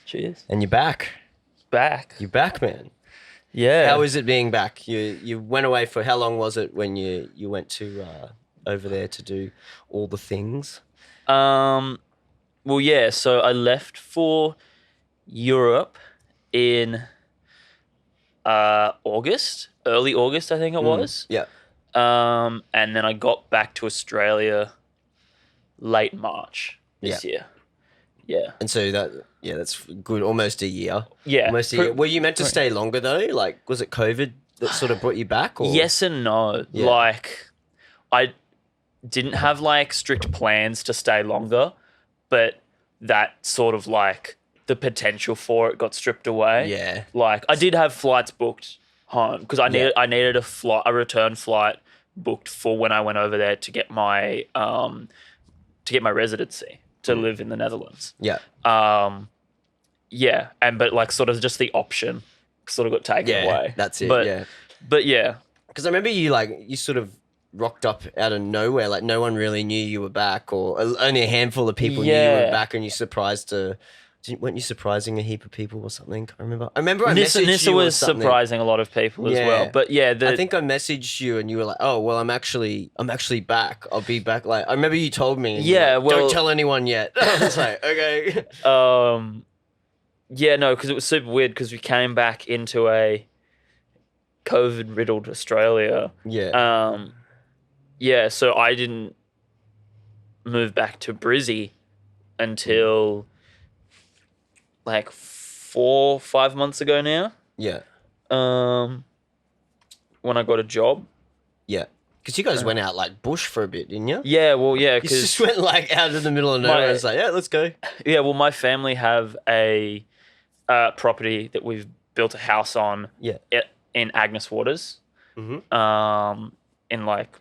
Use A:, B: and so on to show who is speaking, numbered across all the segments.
A: Cheers.
B: And you're back.
A: Back.
B: You're back, man.
A: Yeah.
B: How is it being back? You went away for how long was it when you went to over there to do all the things?
A: Well, yeah. So I left for Europe in August, early August, I think it was.
B: Yeah.
A: And then I got back to Australia late March this year. Yeah.
B: And so that's good. Almost a year.
A: Yeah.
B: Almost a year. Were you meant to stay longer though? Like, was it COVID that sort of brought you back? Or?
A: Yes and no.
B: Yeah.
A: Like, I didn't have like strict plans to stay longer, but that sort of like the potential for it got stripped away.
B: Yeah.
A: Like, I did have flights booked home because I needed a return flight booked for when I went over there to get my residency to live in the Netherlands.
B: Yeah.
A: Yeah, but like sort of just the option sort of got taken away.
B: That's it.
A: But yeah,
B: because I remember you sort of rocked up out of nowhere, like no one really knew you were back, or only a handful of people knew you were back, and you weren't you surprising a heap of people or something? I remember I messaged
A: Nissa
B: you
A: was surprising a lot of people as well. But yeah,
B: I think I messaged you and you were like, "Oh, well, I'm actually back. I'll be back." Like I remember you told me. Don't tell anyone yet. I was like, okay.
A: Yeah, no, because it was super weird because we came back into a COVID-riddled Australia.
B: Yeah.
A: Yeah, so I didn't move back to Brizzy until like 4-5 months ago now.
B: Yeah.
A: When I got a job.
B: Yeah. Because you guys went out like bush for a bit, didn't you?
A: Yeah, well, yeah.
B: You just went like out of the middle of nowhere and it's like, yeah, let's go.
A: Yeah, well, my family have a property that we've built a house on in Agnes Waters.
B: Mm-hmm.
A: In like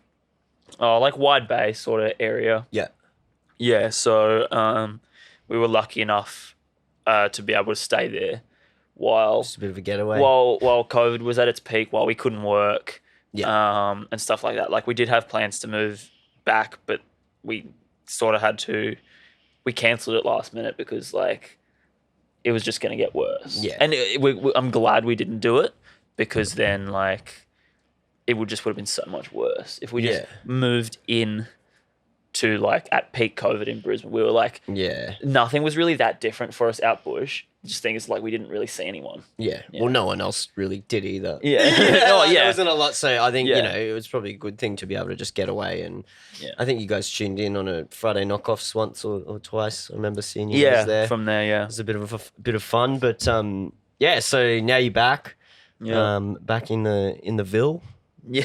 A: Wide Bay sort of area.
B: Yeah.
A: Yeah, so we were lucky enough to be able to stay there while
B: just a bit of a getaway.
A: While COVID was at its peak, while we couldn't work.
B: Yeah.
A: And stuff like that. Like we did have plans to move back, but we sort of we cancelled it last minute because like it was just going to get worse.
B: Yeah.
A: And I'm glad we didn't do it because then like it would have been so much worse if we just moved in to like at peak COVID in Brisbane. We were like, nothing was really that different for us out bush. Just think it's like we didn't really see anyone.
B: Yeah. Well, no one else really did either.
A: Yeah.
B: There wasn't a lot. So I think, it was probably a good thing to be able to just get away. And I think you guys tuned in on a Friday knockoffs once or twice. I remember seeing you guys there.
A: From there, yeah.
B: It was a bit of fun. But so now you're back. Yeah. Back in the Ville.
A: Yeah.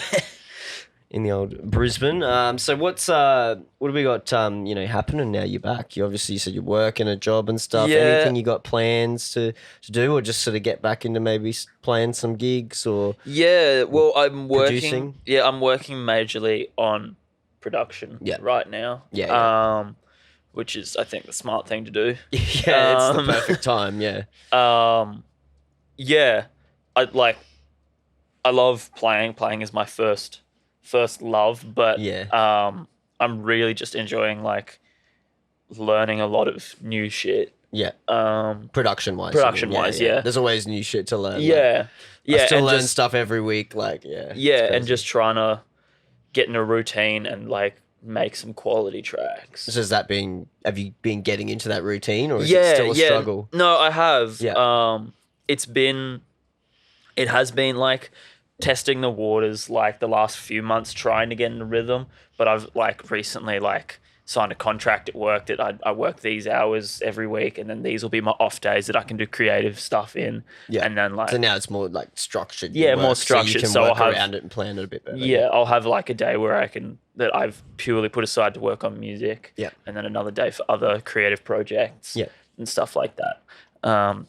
B: In the old Brisbane. So what have we got, happening now you're back? You said you're working a job and stuff.
A: Yeah.
B: Anything you got plans to do or just sort of get back into maybe playing some gigs or
A: Yeah, well, I'm working.
B: Producing?
A: Yeah, I'm working majorly on production right now.
B: Yeah.
A: Which is, I think, the smart thing to do.
B: It's the perfect time, yeah.
A: Yeah. I love playing. Playing is my first love, but I'm really just enjoying like learning a lot of new shit.
B: Yeah. Production wise.
A: Yeah.
B: There's always new shit to learn.
A: Yeah.
B: I still learn stuff every week. Like,
A: Yeah, and just trying to get in a routine and like make some quality tracks.
B: So have you been getting into that routine or is it still a struggle?
A: No, I have.
B: Yeah.
A: It has been like testing the waters like the last few months trying to get in a rhythm, but I've like recently like signed a contract at work that I work these hours every week and then these will be my off days that I can do creative stuff in.
B: Yeah.
A: And then like
B: so now it's more like structured.
A: Yeah, more structured.
B: So you can work around it and plan it a bit better.
A: Yeah, I'll have like a day where that I've purely put aside to work on music.
B: Yeah.
A: And then another day for other creative projects.
B: Yeah.
A: And stuff like that.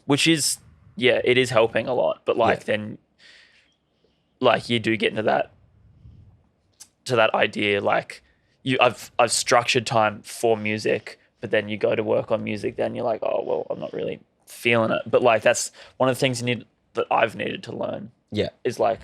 A: Which is it is helping a lot. But then like you do get into that idea like I've structured time for music, but then you go to work on music, then you're like, oh well, I'm not really feeling it. But like that's one of the things that I've needed to learn. Is like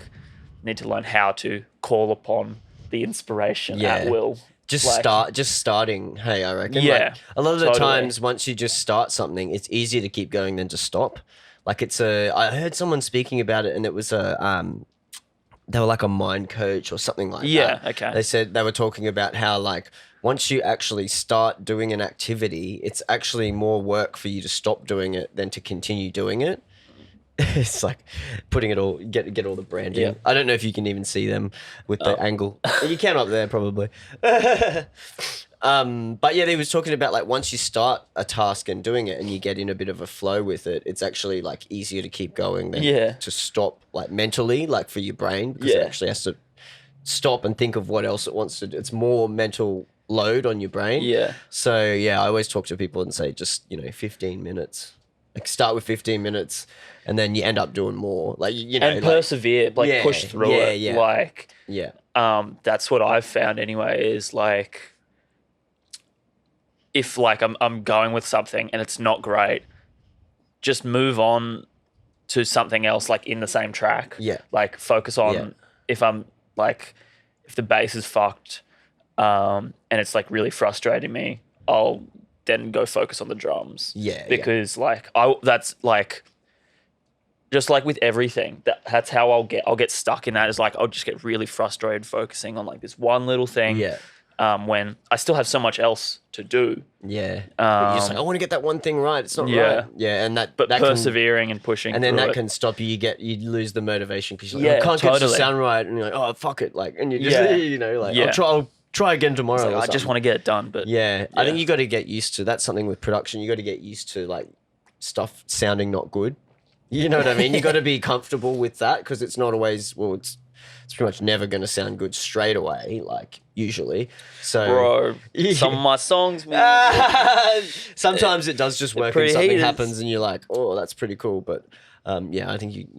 A: need to learn how to call upon the inspiration at will.
B: Just starting. Hey, I reckon.
A: Yeah,
B: Like, a lot of the
A: totally.
B: times, once you just start something, it's easier to keep going than to stop. Like I heard someone speaking about it, and it was they were like a mind coach or something like that.
A: Yeah, okay.
B: They said they were talking about how like once you actually start doing an activity, it's actually more work for you to stop doing it than to continue doing it. It's like putting it all, get all the branding.
A: Yeah.
B: I don't know if you can even see them with the angle. You can up there probably. But yeah, they was talking about like once you start a task and doing it and you get in a bit of a flow with it, it's actually like easier to keep going than to stop like mentally, like for your brain, because it actually has to stop and think of what else it wants to do. It's more mental load on your brain.
A: Yeah.
B: So yeah, I always talk to people and say just, 15 minutes. Like start with 15 minutes and then you end up doing more. Like,
A: and persevere, push through it.
B: Yeah.
A: Like,
B: yeah.
A: That's what I've found anyway, is like, if like I'm going with something and it's not great, just move on to something else like in the same track.
B: Yeah.
A: Like focus on if I'm like, if the bass is fucked and it's like really frustrating me, I'll then go focus on the drums.
B: Yeah.
A: Because like that's like, just like with everything, that's how I'll get stuck in that, is like I'll just get really frustrated focusing on like this one little thing.
B: Yeah.
A: When I still have so much else to do.
B: Yeah. But you're just like, I want to get that one thing right. It's not right. Yeah. And that
A: persevering and pushing.
B: And then
A: that
B: can stop you. You lose the motivation because you're like, I can't get it to sound right. And you're like, oh, fuck it. Like, and you just, I'll try again tomorrow.
A: Like, I just want to get it done. But
B: I think you got to get used to, that's something with production. You got to get used to like stuff sounding not good. You know what I mean? You got to be comfortable with that, because it's not always, it's pretty much never going to sound good straight away, like usually. So,
A: bro, some of my songs,
B: sometimes it does just work and something happens and you're like, oh, that's pretty cool. But I think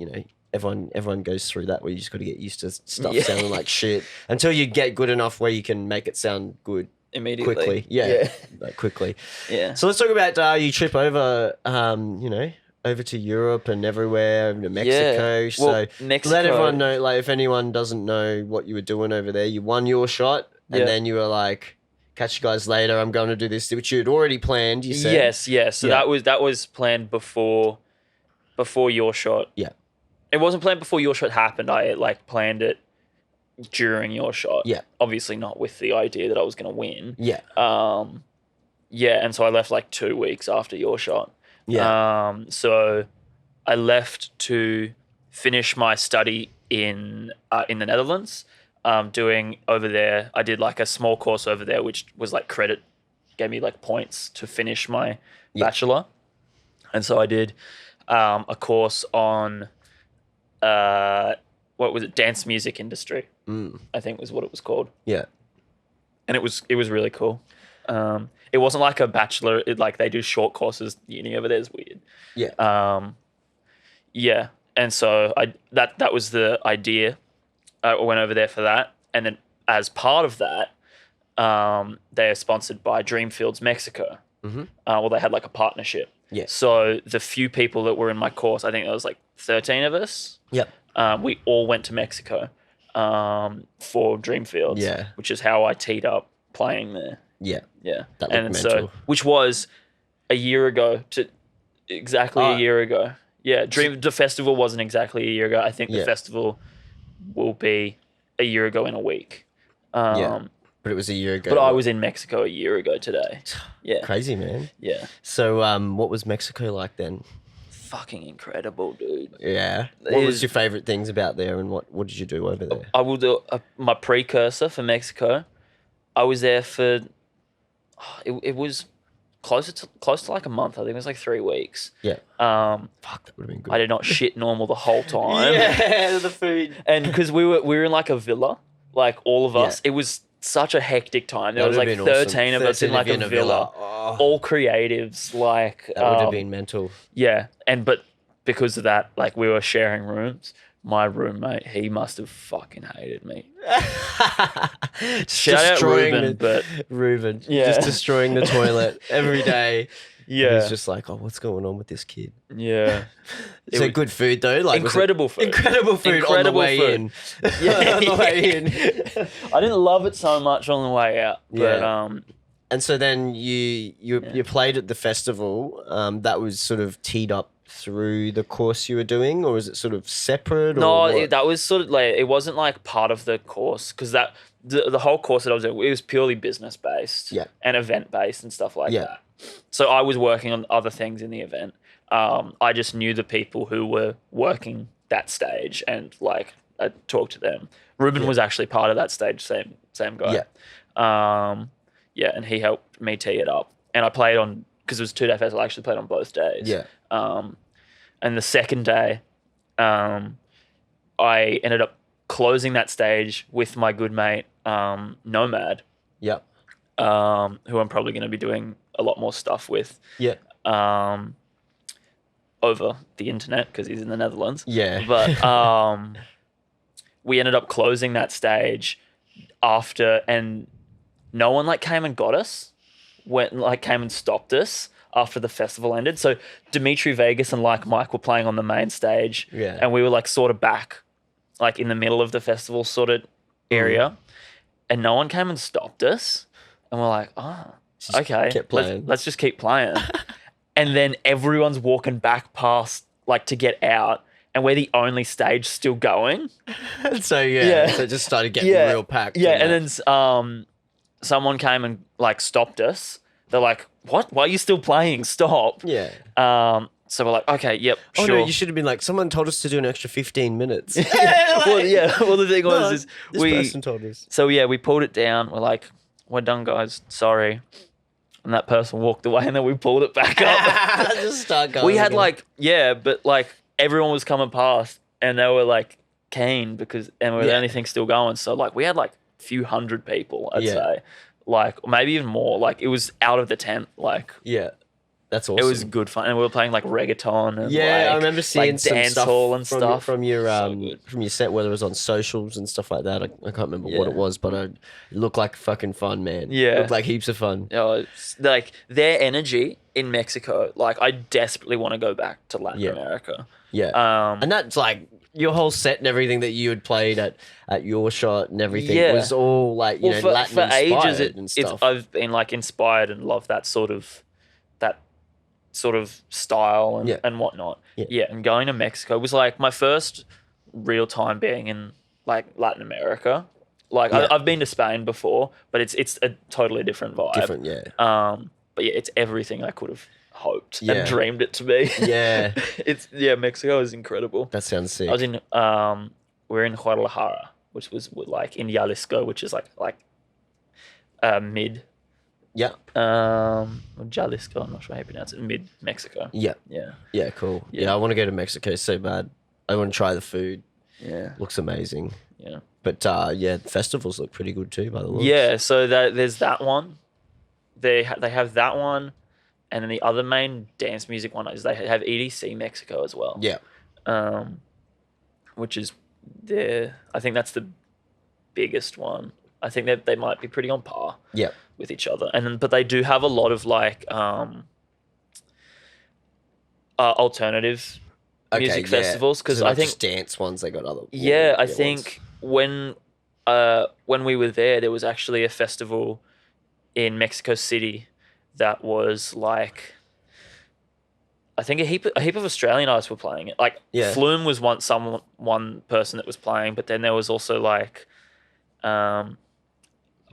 B: everyone goes through that, where you just got to get used to stuff sounding like shit until you get good enough where you can make it sound good
A: immediately.
B: Quickly. Like quickly.
A: Yeah.
B: So let's talk about you trip over, over to Europe and everywhere, over to Mexico.
A: Yeah.
B: So
A: Mexico,
B: let everyone know, like if anyone doesn't know what you were doing over there, you won your shot and then you were like, catch you guys later, I'm going to do this, which you had already planned, you said.
A: Yes. So that was planned before your shot.
B: Yeah.
A: It wasn't planned before your shot happened. I like planned it during your shot.
B: Yeah.
A: Obviously not with the idea that I was going to win.
B: Yeah.
A: And so I left like 2 weeks after your shot.
B: Yeah.
A: So I left to finish my study in the Netherlands. Doing over there, I did like a small course over there, which was like credit, gave me like points to finish my bachelor. And so I did a course on what was it? Dance music industry. I think was what it was called.
B: Yeah.
A: And it was really cool. It wasn't like a bachelor. Like they do short courses. Uni over there is weird.
B: Yeah.
A: And so that was the idea. I went over there for that, and then as part of that, they are sponsored by Dreamfields Mexico.
B: Mm-hmm.
A: Well, they had like a partnership.
B: Yeah.
A: So the few people that were in my course, I think there was like 13 of us.
B: Yep.
A: We all went to Mexico for Dreamfields.
B: Yeah.
A: Which is how I teed up playing there.
B: Yeah.
A: Yeah.
B: That looked
A: and
B: mental.
A: so, which was a year ago a year ago. Yeah. The festival wasn't exactly a year ago. I think the festival will be a year ago in a week.
B: But it was a year ago.
A: But I was in Mexico a year ago today. Yeah.
B: Crazy, man.
A: Yeah.
B: So what was Mexico like then?
A: Fucking incredible, dude.
B: Yeah. What was your favorite things about there, and what did you do over there?
A: I will do my precursor for Mexico. I was there for it was close to like a month. I think it was like 3 weeks.
B: Yeah. Fuck, that would have been good.
A: I did not shit normal the whole time.
B: Yeah, the food.
A: And because we were in like a villa, like all of us. It was such a hectic time. There was like 13 of us in like a villa.
B: Oh.
A: All creatives, like
B: that would have been mental.
A: Yeah, but because of that, like we were sharing rooms. my roommate, he must have fucking hated me.
B: Just
A: Shout out
B: destroying
A: Ruben, but
B: Ruben,
A: Yeah.
B: just destroying the toilet every day.
A: yeah,
B: He's just like, oh, what's going on with this kid?
A: yeah. It
B: So
A: was
B: good food though, like was it
A: incredible food.
B: incredible food on the
A: Incredible
B: way
A: food.
B: in.
A: Yeah,
B: On the way in.
A: I didn't love it so much on the way out, but
B: Yeah. And so then you played at the festival. That was sort of teed up through the course you were doing, or was it sort of separate?
A: no,
B: or what?
A: that was sort of like it wasn't like part of the course because the whole course that I was doing, it was purely business based,
B: Yeah.
A: and event based and stuff like
B: Yeah.
A: that. So I was working on other things in the event. I just knew the people who were working that stage, and like I talked to them. Ruben was actually part of that stage, same guy. Yeah, and he helped me tee it up, and I played on because it was 2-day festival. I actually played on both days.
B: Yeah.
A: And the second day, I ended up closing that stage with my good mate Nomad,
B: Yep.
A: who I'm probably going to be doing a lot more stuff with.
B: Yeah.
A: Over the internet because he's in the Netherlands.
B: Yeah.
A: But we ended up closing that stage after, and no one like came and got us. Came and stopped us after the festival ended. So Dimitri Vegas and like Mike were playing on the main stage.
B: Yeah.
A: And we were like sort of back, like in the middle of the festival sort of area, and no one came and stopped us. And we're like, okay,
B: kept playing.
A: let's just keep playing. And then everyone's walking back past, like, to get out, and we're the only stage still going.
B: So it just started getting real packed.
A: Yeah, and then someone came and like stopped us. They're like, "What? Why are you still playing? Stop!"
B: Yeah.
A: So we're like, "Okay, yep,
B: Oh
A: sure."
B: no, you should have been like, someone told us to do an extra 15 minutes.
A: Well, the thing was,
B: this person told us.
A: So yeah, we pulled it down. We're like, "We're done, guys. Sorry." And that person walked away, and then we pulled it back up.
B: Just start going.
A: We had
B: again.
A: but like everyone was coming past, and they were like keen and we're the only thing still going. So like we had like a few hundred people, I'd say, like or maybe even more. Like it was out of the tent. Like
B: that's awesome.
A: it was good fun, and we were playing like reggaeton and
B: I remember seeing some
A: dance
B: stuff
A: hall and
B: from,
A: stuff
B: from your
A: So good.
B: from your set, whether it was on socials and stuff like that. I can't remember what it was, but it looked like fucking fun, man.
A: Yeah.
B: It looked like heaps of fun.
A: It's like their energy in Mexico. Like I desperately want to go back to Latin America.
B: Yeah. And that's like your whole set and everything that you had played at your shot and everything was all like Latin
A: for
B: inspired
A: ages
B: and stuff.
A: I've been like inspired and loved that sort of style and whatnot. Yeah, and going to Mexico was like my first real time being in like Latin America. Like I've been to Spain before, but it's a totally different vibe.
B: Different,
A: but yeah, it's everything I could have hoped
B: Yeah.
A: and dreamed it to be.
B: Yeah.
A: Mexico is incredible.
B: That sounds sick.
A: I was in we're in Guadalajara, which was like in Jalisco, which is like mid
B: Yeah.
A: Jalisco, I'm not sure how you pronounce it. Mid Mexico.
B: Yeah.
A: Yeah.
B: Yeah, cool.
A: Yeah.
B: Yeah, I want to go to Mexico so bad. I want to try the food.
A: Yeah.
B: Looks amazing.
A: Yeah.
B: But the festivals look pretty good too, by the looks.
A: Yeah. So there's that one. They have that one, and then the other main dance music one is they have EDC Mexico as well.
B: Yeah.
A: Which is I think that's the biggest one. I think that they might be pretty on par.
B: Yeah.
A: With each other, but they do have a lot of like alternative music festivals because
B: so
A: I
B: not
A: think
B: just dance ones they got other.
A: I think when we were there was actually a festival in Mexico City that was like I think a heap of Australian artists were playing it. Like Flume was one person that was playing, but then there was also like a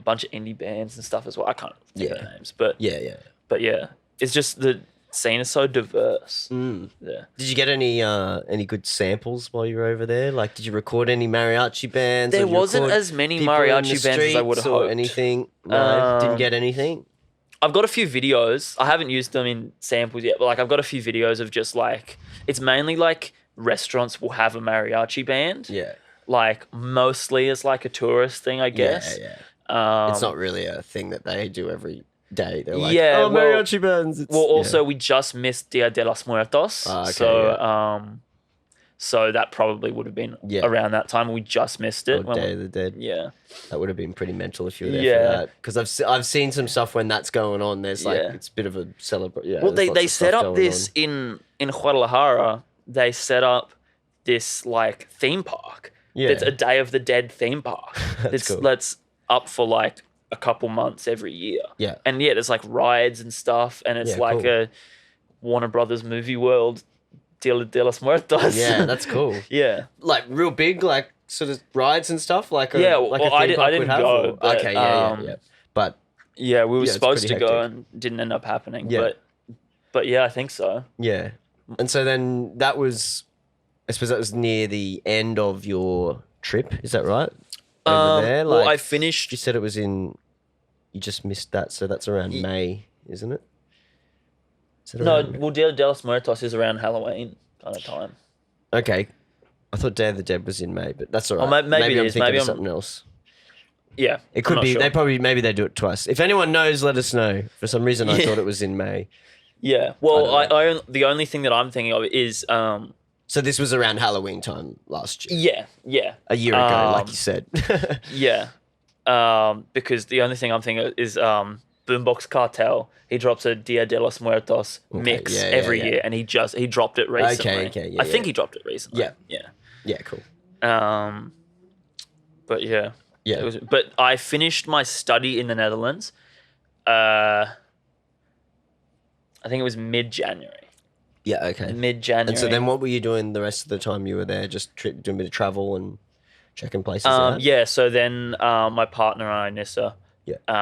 A: bunch of indie bands and stuff as well. I can't think of their names, but it's just the scene is so diverse. Yeah.
B: Did you get any good samples while you were over there? Like, did you record any mariachi bands?
A: There wasn't as many mariachi bands as I would have hoped.
B: Anything? No, didn't get anything.
A: I've got a few videos. I haven't used them in samples yet, but like I've got a few videos of just like it's mainly like restaurants will have a mariachi band.
B: Yeah.
A: Like mostly as like a tourist thing, I guess.
B: Yeah. It's not really a thing that they do every day. They're like, mariachi bands.
A: We just missed Dia de los Muertos. So that probably would have been around that time. We just missed it.
B: Or Day of the Dead.
A: Yeah.
B: That would have been pretty mental if you were there for that. Because I've seen some stuff when that's going on. There's like, it's a bit of a celebration. Yeah,
A: well, they set up this in Guadalajara. They set up this like theme park. Yeah. It's a Day of the Dead theme park. That's up for like a couple months every year.
B: Yeah.
A: And there's like rides and stuff. And it's like a Warner Brothers movie world. Dia de los Muertos.
B: Yeah, that's cool.
A: Yeah.
B: Like real big, like sort of rides and stuff? Like a
A: I didn't go. But,
B: okay, yeah. But
A: yeah, we were supposed to go and didn't end up happening. Yeah. But yeah, I think so.
B: Yeah. And so then that was, I suppose that was near the end of your trip, is that right? Over there?
A: Well, I finished.
B: You said it was you just missed that, so that's around May, isn't it?
A: No, well, Dia de los Muertos is around Halloween kind of time.
B: Okay. I thought Day of the Dead was in May, but that's all right.
A: Oh, maybe
B: I'm
A: it is.
B: thinking of something else.
A: Yeah.
B: It could be. Sure. Maybe they do it twice. If anyone knows, let us know. For some reason, I thought it was in May.
A: Yeah. Well, the only thing that I'm thinking of is...
B: So this was around Halloween time last year?
A: Yeah.
B: A year ago, like you said.
A: Yeah. Because the only thing I'm thinking of is Boombox Cartel. He drops a Dia de los Muertos mix every year, and he dropped it recently.
B: Okay.
A: I think he dropped it recently.
B: Yeah, cool.
A: But yeah. Yeah. But I finished my study in the Netherlands. I think it was mid-January.
B: Yeah, okay.
A: Mid-January.
B: And so then what were you doing the rest of the time you were there? Just doing a bit of travel and checking places out?
A: Yeah, so then my partner and I, Nissa,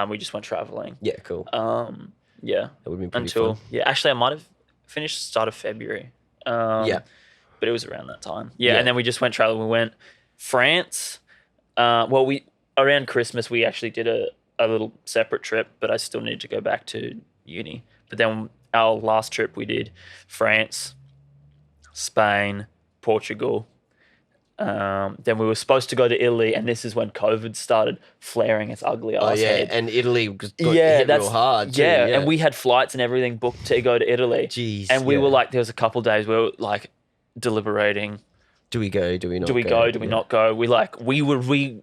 A: we just went traveling.
B: Yeah, cool.
A: Yeah.
B: That would have been pretty fun.
A: Yeah, actually I might have finished start of February. But it was around that time. Yeah, and then we just went traveling. We went France. Around Christmas we actually did a little separate trip, but I still needed to go back to uni. But then our last trip we did France, Spain, Portugal. Then we were supposed to go to Italy, and this is when COVID started flaring its ugly ass head.
B: And Italy got hit real hard too.
A: Yeah, and we had flights and everything booked to go to Italy.
B: Jeez.
A: And we were like, there was a couple of days where we were like deliberating.
B: Do we go? Do we not
A: go? Do we go? Do we not go? We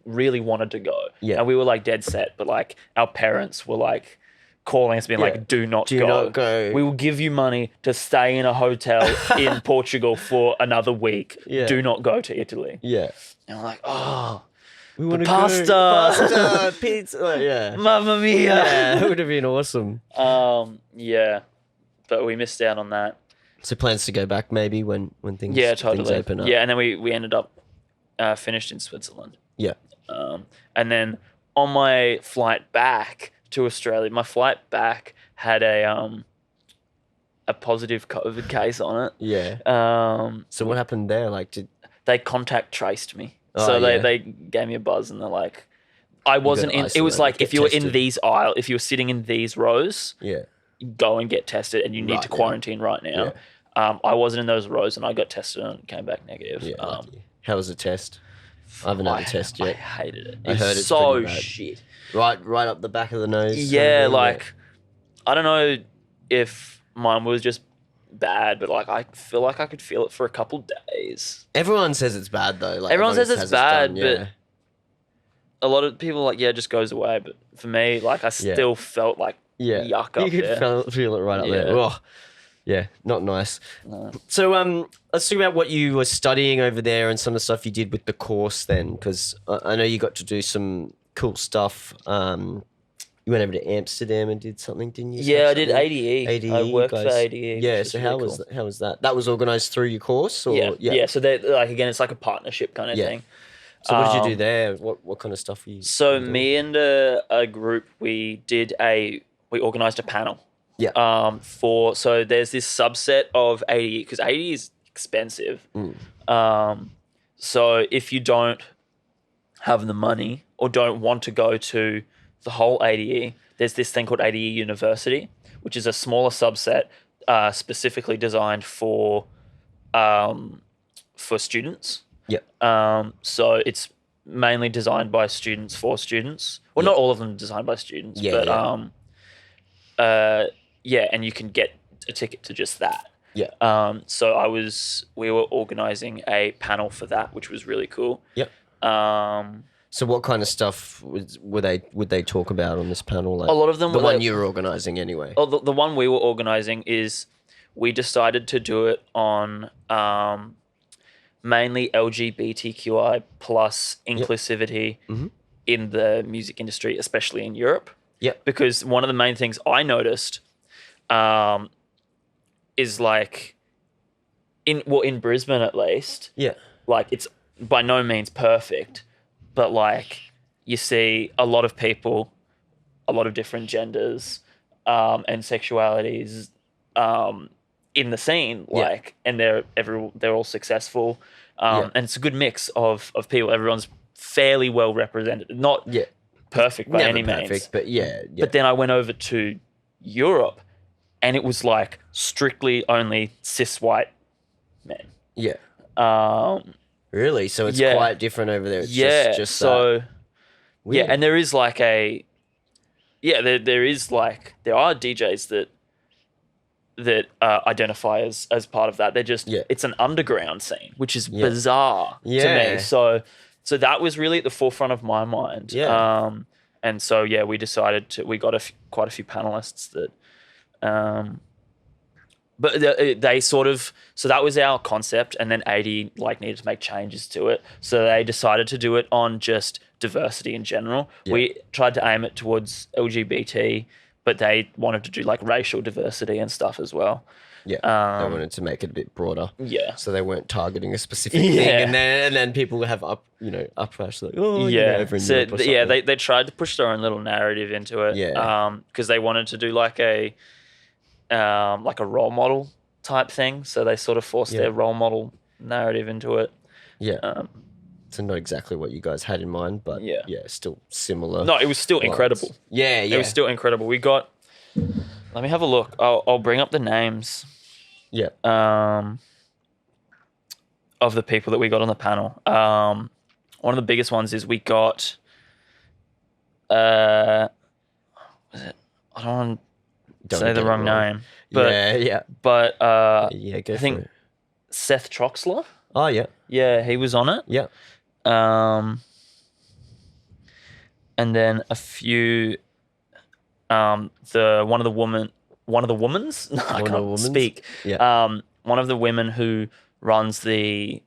A: really wanted to go.
B: Yeah.
A: And we were like dead set, but like our parents were like calling us being like, do not go. We will give you money to stay in a hotel in Portugal for another week. Yeah. Do not go to Italy.
B: Yeah.
A: And we're like, oh,
B: we want
A: pasta,
B: pizza, yeah.
A: Mamma mia.
B: Yeah, it would have been awesome.
A: Yeah. But we missed out on that.
B: So plans to go back maybe when things, things open up.
A: Yeah, and then we ended up finished in Switzerland.
B: Yeah.
A: And then on my flight back to Australia, my flight back had a positive COVID case on it.
B: Yeah. So what happened there? Like, did
A: they contact traced me? So they gave me a buzz and they're like, I wasn't in. It was like if you were in these aisle, if you were sitting in these rows, go and get tested, and you need to quarantine right now.
B: Yeah.
A: I wasn't in those rows, and I got tested and came back negative.
B: Yeah, how was the test? I haven't had a test yet.
A: I hated it.
B: I heard it's
A: so
B: pretty bad.
A: Shit.
B: Right up the back of the nose.
A: Yeah, like I don't know if mine was just bad, but like I feel like I could feel it for a couple days.
B: Everyone says it's bad though. Like
A: everyone says it's bad, but a lot of people like, it just goes away. But for me, like I still felt like yuck up
B: there. You could feel it right up there. Oh, yeah, not nice. No. So let's talk about what you were studying over there and some of the stuff you did with the course then, because I know you got to do some cool stuff. You went over to Amsterdam and did something, didn't you?
A: Yeah, I did ADE.
B: ADE.
A: I worked for ADE.
B: Yeah, so how was that? That was organised through your course? Or?
A: Yeah. So they like again, it's like a partnership kind of thing.
B: So what did you do there? What kind of stuff were you?
A: So me and a group, we organised a panel.
B: Yeah.
A: So there's this subset of ADE because ADE is expensive. So if you don't have the money or don't want to go to the whole ADE, there's this thing called ADE University, which is a smaller subset specifically designed for students.
B: Yeah.
A: So it's mainly designed by students for students. Well, not all of them are designed by students, but and you can get a ticket to just that.
B: Yeah.
A: So we were organising a panel for that, which was really cool.
B: Yep.
A: Um,
B: So what kind of stuff would they talk about on this panel? Like
A: a lot of them
B: the
A: were
B: one
A: like,
B: you were organising anyway.
A: oh, the one we were organising is we decided to do it on mainly LGBTQI plus inclusivity in the music industry, especially in Europe.
B: Yeah.
A: Because one of the main things I noticed is like in Brisbane at least.
B: Yeah.
A: Like it's by no means perfect, but like you see a lot of people, a lot of different genders and sexualities in the scene, like, and they're all successful, and it's a good mix of people. Everyone's fairly well represented, not perfect by any means,
B: but yeah.
A: But then I went over to Europe, and it was like strictly only cis white men.
B: Yeah.
A: Really?
B: So it's quite different over there. It's just
A: so
B: that. Weird.
A: And there is like there are DJs that identify as part of that. They're just it's an underground scene, which is bizarre to me. So that was really at the forefront of my mind.
B: Yeah.
A: And so we decided we got quite a few panelists that but they sort of, so that was our concept, and then 80 like needed to make changes to it. So they decided to do it on just diversity in general. Yeah. We tried to aim it towards LGBT, but they wanted to do like racial diversity and stuff as well.
B: Yeah, they wanted to make it a bit broader.
A: Yeah,
B: so they weren't targeting a specific thing, and then people have uprush like over in Europe or something.
A: They tried to push their own little narrative into it. Yeah, because they wanted to do like a role model type thing. So they sort of forced their role model narrative into it.
B: Yeah. So not exactly what you guys had in mind, but still similar.
A: No, it was still incredible.
B: Yeah.
A: It was still incredible. We got, let me have a look. I'll bring up the names.
B: Yeah.
A: Of the people that we got on the panel. One of the biggest ones is we got, was it? I don't want to say the wrong name. But, But
B: go
A: I
B: for
A: think
B: it.
A: Seth Troxler.
B: Oh, yeah.
A: Yeah, he was on it.
B: Yeah.
A: And then a few, one of the women's. No, I can't speak.
B: Yeah.
A: One of the women who runs the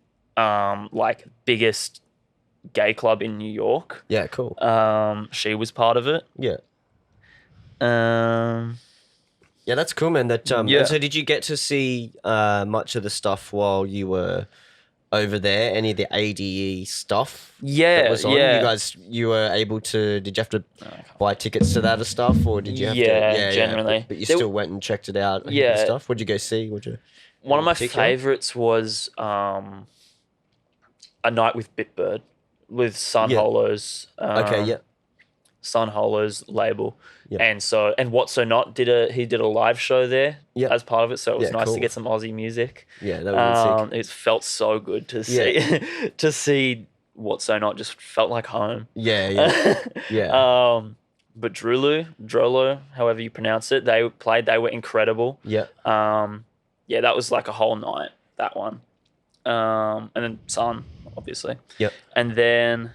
A: biggest gay club in New York.
B: Yeah, cool.
A: She was part of it.
B: Yeah.
A: Yeah,
B: that's cool, man. That and so did you get to see much of the stuff while you were over there? Any of the ADE stuff?
A: Yeah,
B: that was on? You were able to. Did you have to buy tickets to that or stuff, or did you have to?
A: Yeah, generally.
B: But you still went and checked it out. And stuff. What'd you go see?
A: One of my favorites was A Night with Bitbird with Sun Holo's. Sun Holo's label. Yeah. And What So Not did a live show there as part of it, so it was nice to get some Aussie music.
B: Yeah, that was sick.
A: It felt so good to see to see What So Not, just felt like home.
B: Yeah.
A: But Drolo, however you pronounce it, they were incredible.
B: Yeah.
A: That was like a whole night, that one. And then Sun, obviously.
B: Yep.
A: And then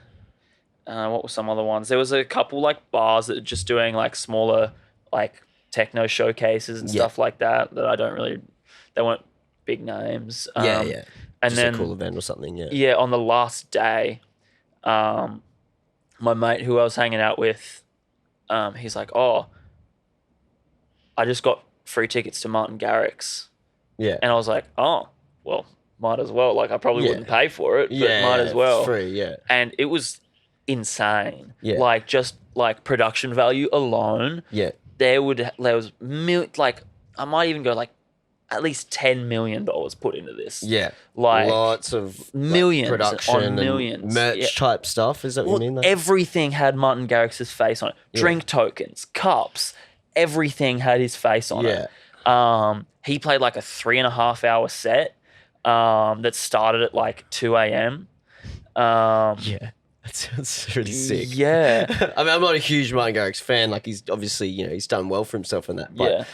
A: what were some other ones? There was a couple like bars that were just doing like smaller like techno showcases and stuff like that I don't really, they weren't big names.
B: And just
A: then
B: a cool event or something.
A: Yeah, on the last day, my mate who I was hanging out with, he's like, "Oh, I just got free tickets to Martin Garrix."
B: Yeah.
A: And I was like, "Oh, well, might as well. Like I probably wouldn't pay for it, but might as well."
B: It's free, yeah.
A: And it was insane.
B: Yeah.
A: Like just like production value alone.
B: Yeah.
A: There was I might even go like at least $10 million put into this.
B: Yeah.
A: Like
B: lots of
A: millions
B: production
A: on millions.
B: And merch type stuff. Is that what you mean?
A: Everything had Martin Garrix's face on it. Drink tokens, cups, everything had his face on it. He played like a 3.5 hour set that started at like 2 a.m.
B: That sounds really sick.
A: Yeah.
B: I mean, I'm not a huge Martin Garrix fan. Like, he's obviously, he's done well for himself in that. But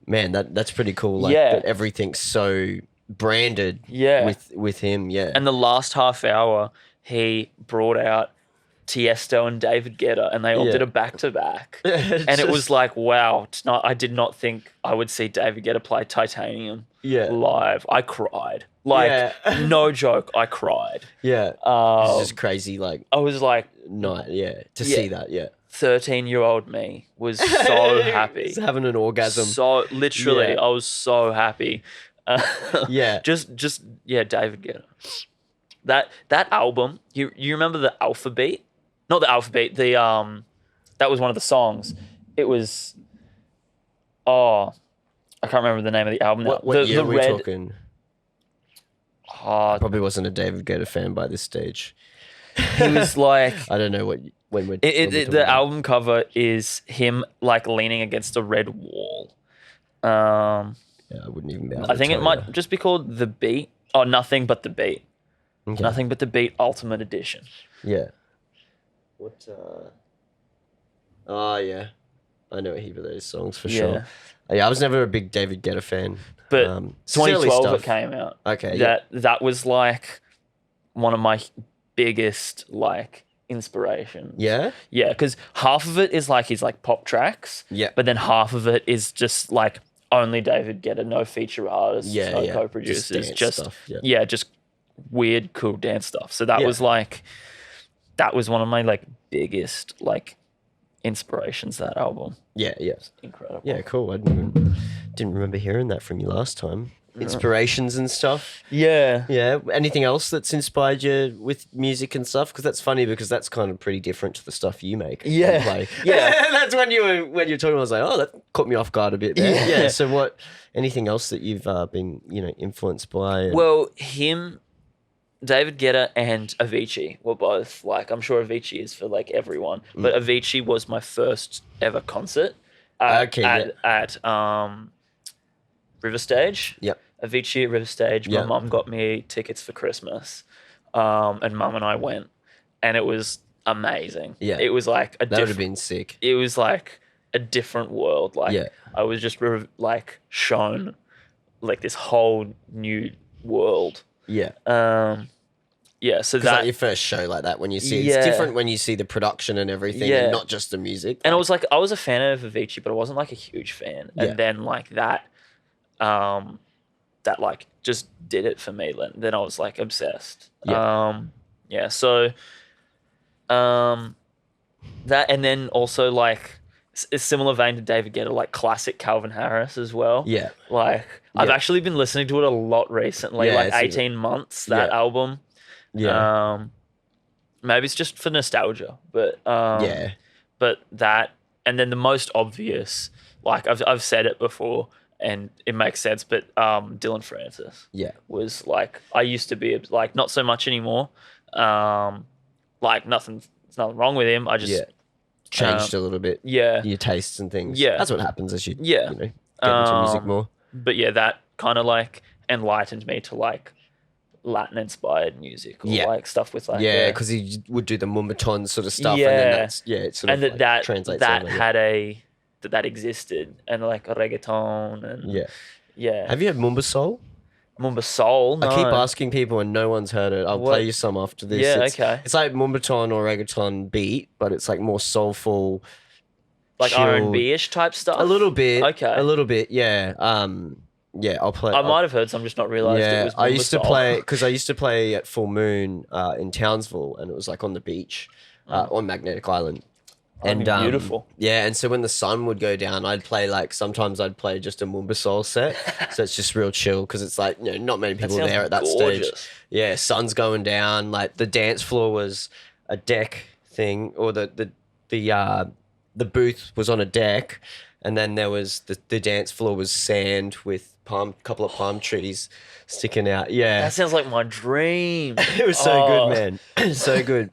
B: Man, that's pretty cool. Like
A: Yeah.
B: that everything's so branded
A: Yeah.
B: with him. Yeah.
A: And the last half hour, he brought out Tiesto and David Guetta, and they all
B: Yeah.
A: did a back-to-back. And it was like, wow, I did not think I would see David Guetta play Titanium live. I cried. Like, no joke, I cried.
B: Yeah. It's just crazy, like,
A: I was like,
B: night, to see that,
A: 13-year-old me was so happy.
B: He's having an orgasm.
A: So, literally, I was so happy. Just David Guetta. That album, you remember the Alphabet? Not the Alphabet, that was one of the songs. It was, I can't remember the name of the album now.
B: What year are we talking?
A: I
B: probably wasn't a David Guetta fan by this stage.
A: He was like,
B: I don't know when we're
A: the album cover is him like leaning against a red wall.
B: I wouldn't even be able to
A: I think it might just be called The Beat. Oh, Nothing But The Beat.
B: Okay.
A: Nothing But The Beat Ultimate Edition.
B: Yeah. What? Oh yeah, I know a heap of those songs for sure. Yeah, I was never a big David Guetta fan.
A: But 2012
B: stuff.
A: it came out.
B: Okay.
A: That was like one of my biggest like inspirations.
B: Yeah?
A: Yeah, because half of it is like his like pop tracks.
B: Yeah.
A: But then half of it is just like only David Guetta, no feature artists, no co-producers, just
B: stuff.
A: just weird, cool dance stuff. So that was like, that was one of my like biggest like inspirations, that album.
B: Yeah.
A: It's incredible.
B: Yeah, cool. I didn't remember hearing that from you last time. Inspirations and stuff.
A: Yeah.
B: Anything else that's inspired you with music and stuff? Because that's funny, because that's kind of pretty different to the stuff you make. And play. That's when you were talking. I was like, oh, that caught me off guard a bit there. Yeah. So anything else that you've been influenced by?
A: Well, David Guetta and Avicii were both like, I'm sure Avicii is for like everyone, but Avicii was my first ever concert at River Stage.
B: Yep.
A: Avicii at River Stage. My mum got me tickets for Christmas, and mum and I went, and it was amazing. Yeah. It was like
B: that would have been sick.
A: It was like a different world. Like I was just like shown like this whole new world.
B: Yeah.
A: So
B: that's like your first show like that, when you see it's different when you see the production and everything, and not just the music.
A: And I was a fan of Avicii, but I wasn't like a huge fan. And then like that like just did it for me. Then I was like obsessed. So that, and then also like a similar vein to David Guetta, like classic Calvin Harris as well. Yeah. Like I've actually been listening to it a lot recently, like 18 months, that album. Yeah. Maybe it's just for nostalgia, but but that, and then the most obvious, like I've said it before and it makes sense, but Dylan Francis was like, I used to be like, not so much anymore. Like there's nothing wrong with him. I just
B: changed a little bit. Yeah. Your tastes and things. Yeah. That's what happens as you get into music more.
A: But that kind of like enlightened me to like Latin inspired music, or like stuff with like
B: because he would do the mumbaton sort of stuff, and then that's it sort of like translates
A: that
B: over,
A: had that existed, and like reggaeton and
B: Have you had Mumba Soul?
A: Mumba Soul? No.
B: I keep asking people and no one's heard it. I'll play you some after this. It's like mumbaton or reggaeton beat, but it's like more soulful,
A: like R&B-ish type stuff.
B: A little bit. Okay. A little bit. Yeah. I'll play.
A: I might have heard some, just not realized it was Mumba
B: I used to
A: Soul.
B: play, because I used to play at Full Moon in Townsville, and it was like on the beach on Magnetic Island. And
A: beautiful.
B: Yeah, and so when the sun would go down, sometimes I'd play just a Mumba Soul set. So it's just real chill, because it's like, not many people there at that stage. Yeah, sun's going down. Like the dance floor was a deck thing, or the booth was on a deck, and then there was the dance floor was sand with couple of palm trees sticking out. Yeah,
A: that sounds like my dream.
B: It was so good, man. So good.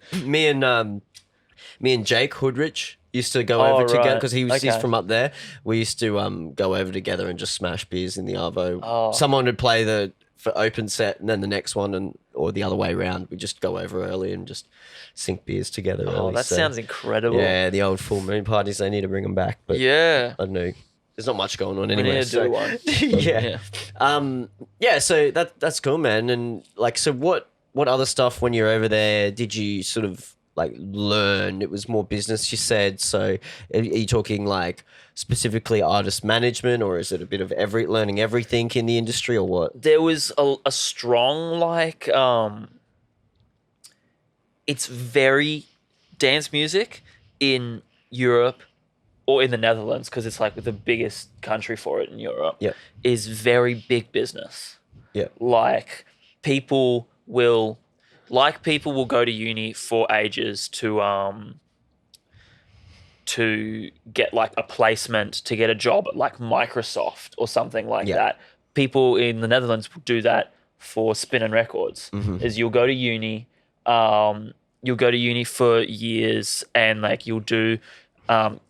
B: Me and Jake Hoodrich used to go over together, because he's from up there. We used to go over together and just smash beers in the Arvo. Someone would play for open set, and then the next one, or the other way around. We just go over early and just sink beers together early.
A: That sounds incredible.
B: Yeah, the old Full Moon parties, they need to bring them back. But I don't know. there's not much going on
A: We
B: anyway.
A: need to do one.
B: Yeah. So that's cool, man. And like, so what other stuff when you're over there did you sort of like learn? It was more business, you said. So are you talking like specifically artist management, or is it a bit of learning everything in the industry, or what?
A: There was a strong like it's very dance music in Europe or in the Netherlands, because it's like the biggest country for it in Europe.
B: Yeah.
A: Is very big business.
B: Yeah.
A: Like people will go to uni for ages to get like a placement, to get a job at like Microsoft or something like that. People in the Netherlands will do that for Spinnin' Records. Is you'll go to uni for years, and like you'll do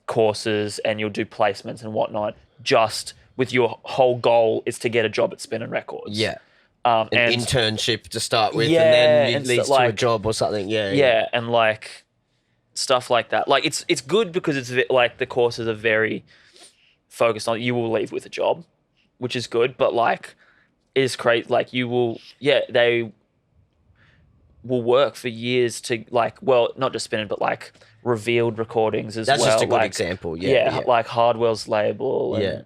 A: courses and you'll do placements and whatnot, just with your whole goal is to get a job at Spinnin' Records.
B: Yeah.
A: An
B: internship to start with, and then it leads to a job or something. Yeah.
A: And like stuff like that. Like it's good because it's like the courses are very focused on you will leave with a job, which is good. But like it is great. Like you will, they will work for years to like, well, not just Spinnin', but like Revealed Recordings as well.
B: That's just a good example. Yeah.
A: Like Hardwell's label. And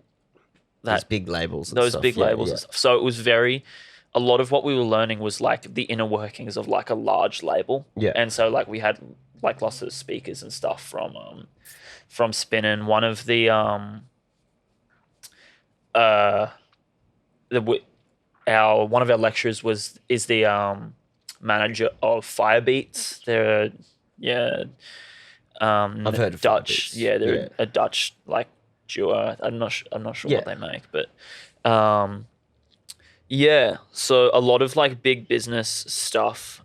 B: those big labels.
A: Those big labels and stuff. So it was a lot of what we were learning was like the inner workings of like a large label.
B: Yeah.
A: And so like we had like lots of speakers and stuff from Spinnin'. One of the one of our lecturers is the manager of Firebeats. They're
B: I've heard of
A: Dutch.
B: Firebeats.
A: Yeah, they're a Dutch like duo. I'm not sure what they make, but so a lot of like big business stuff,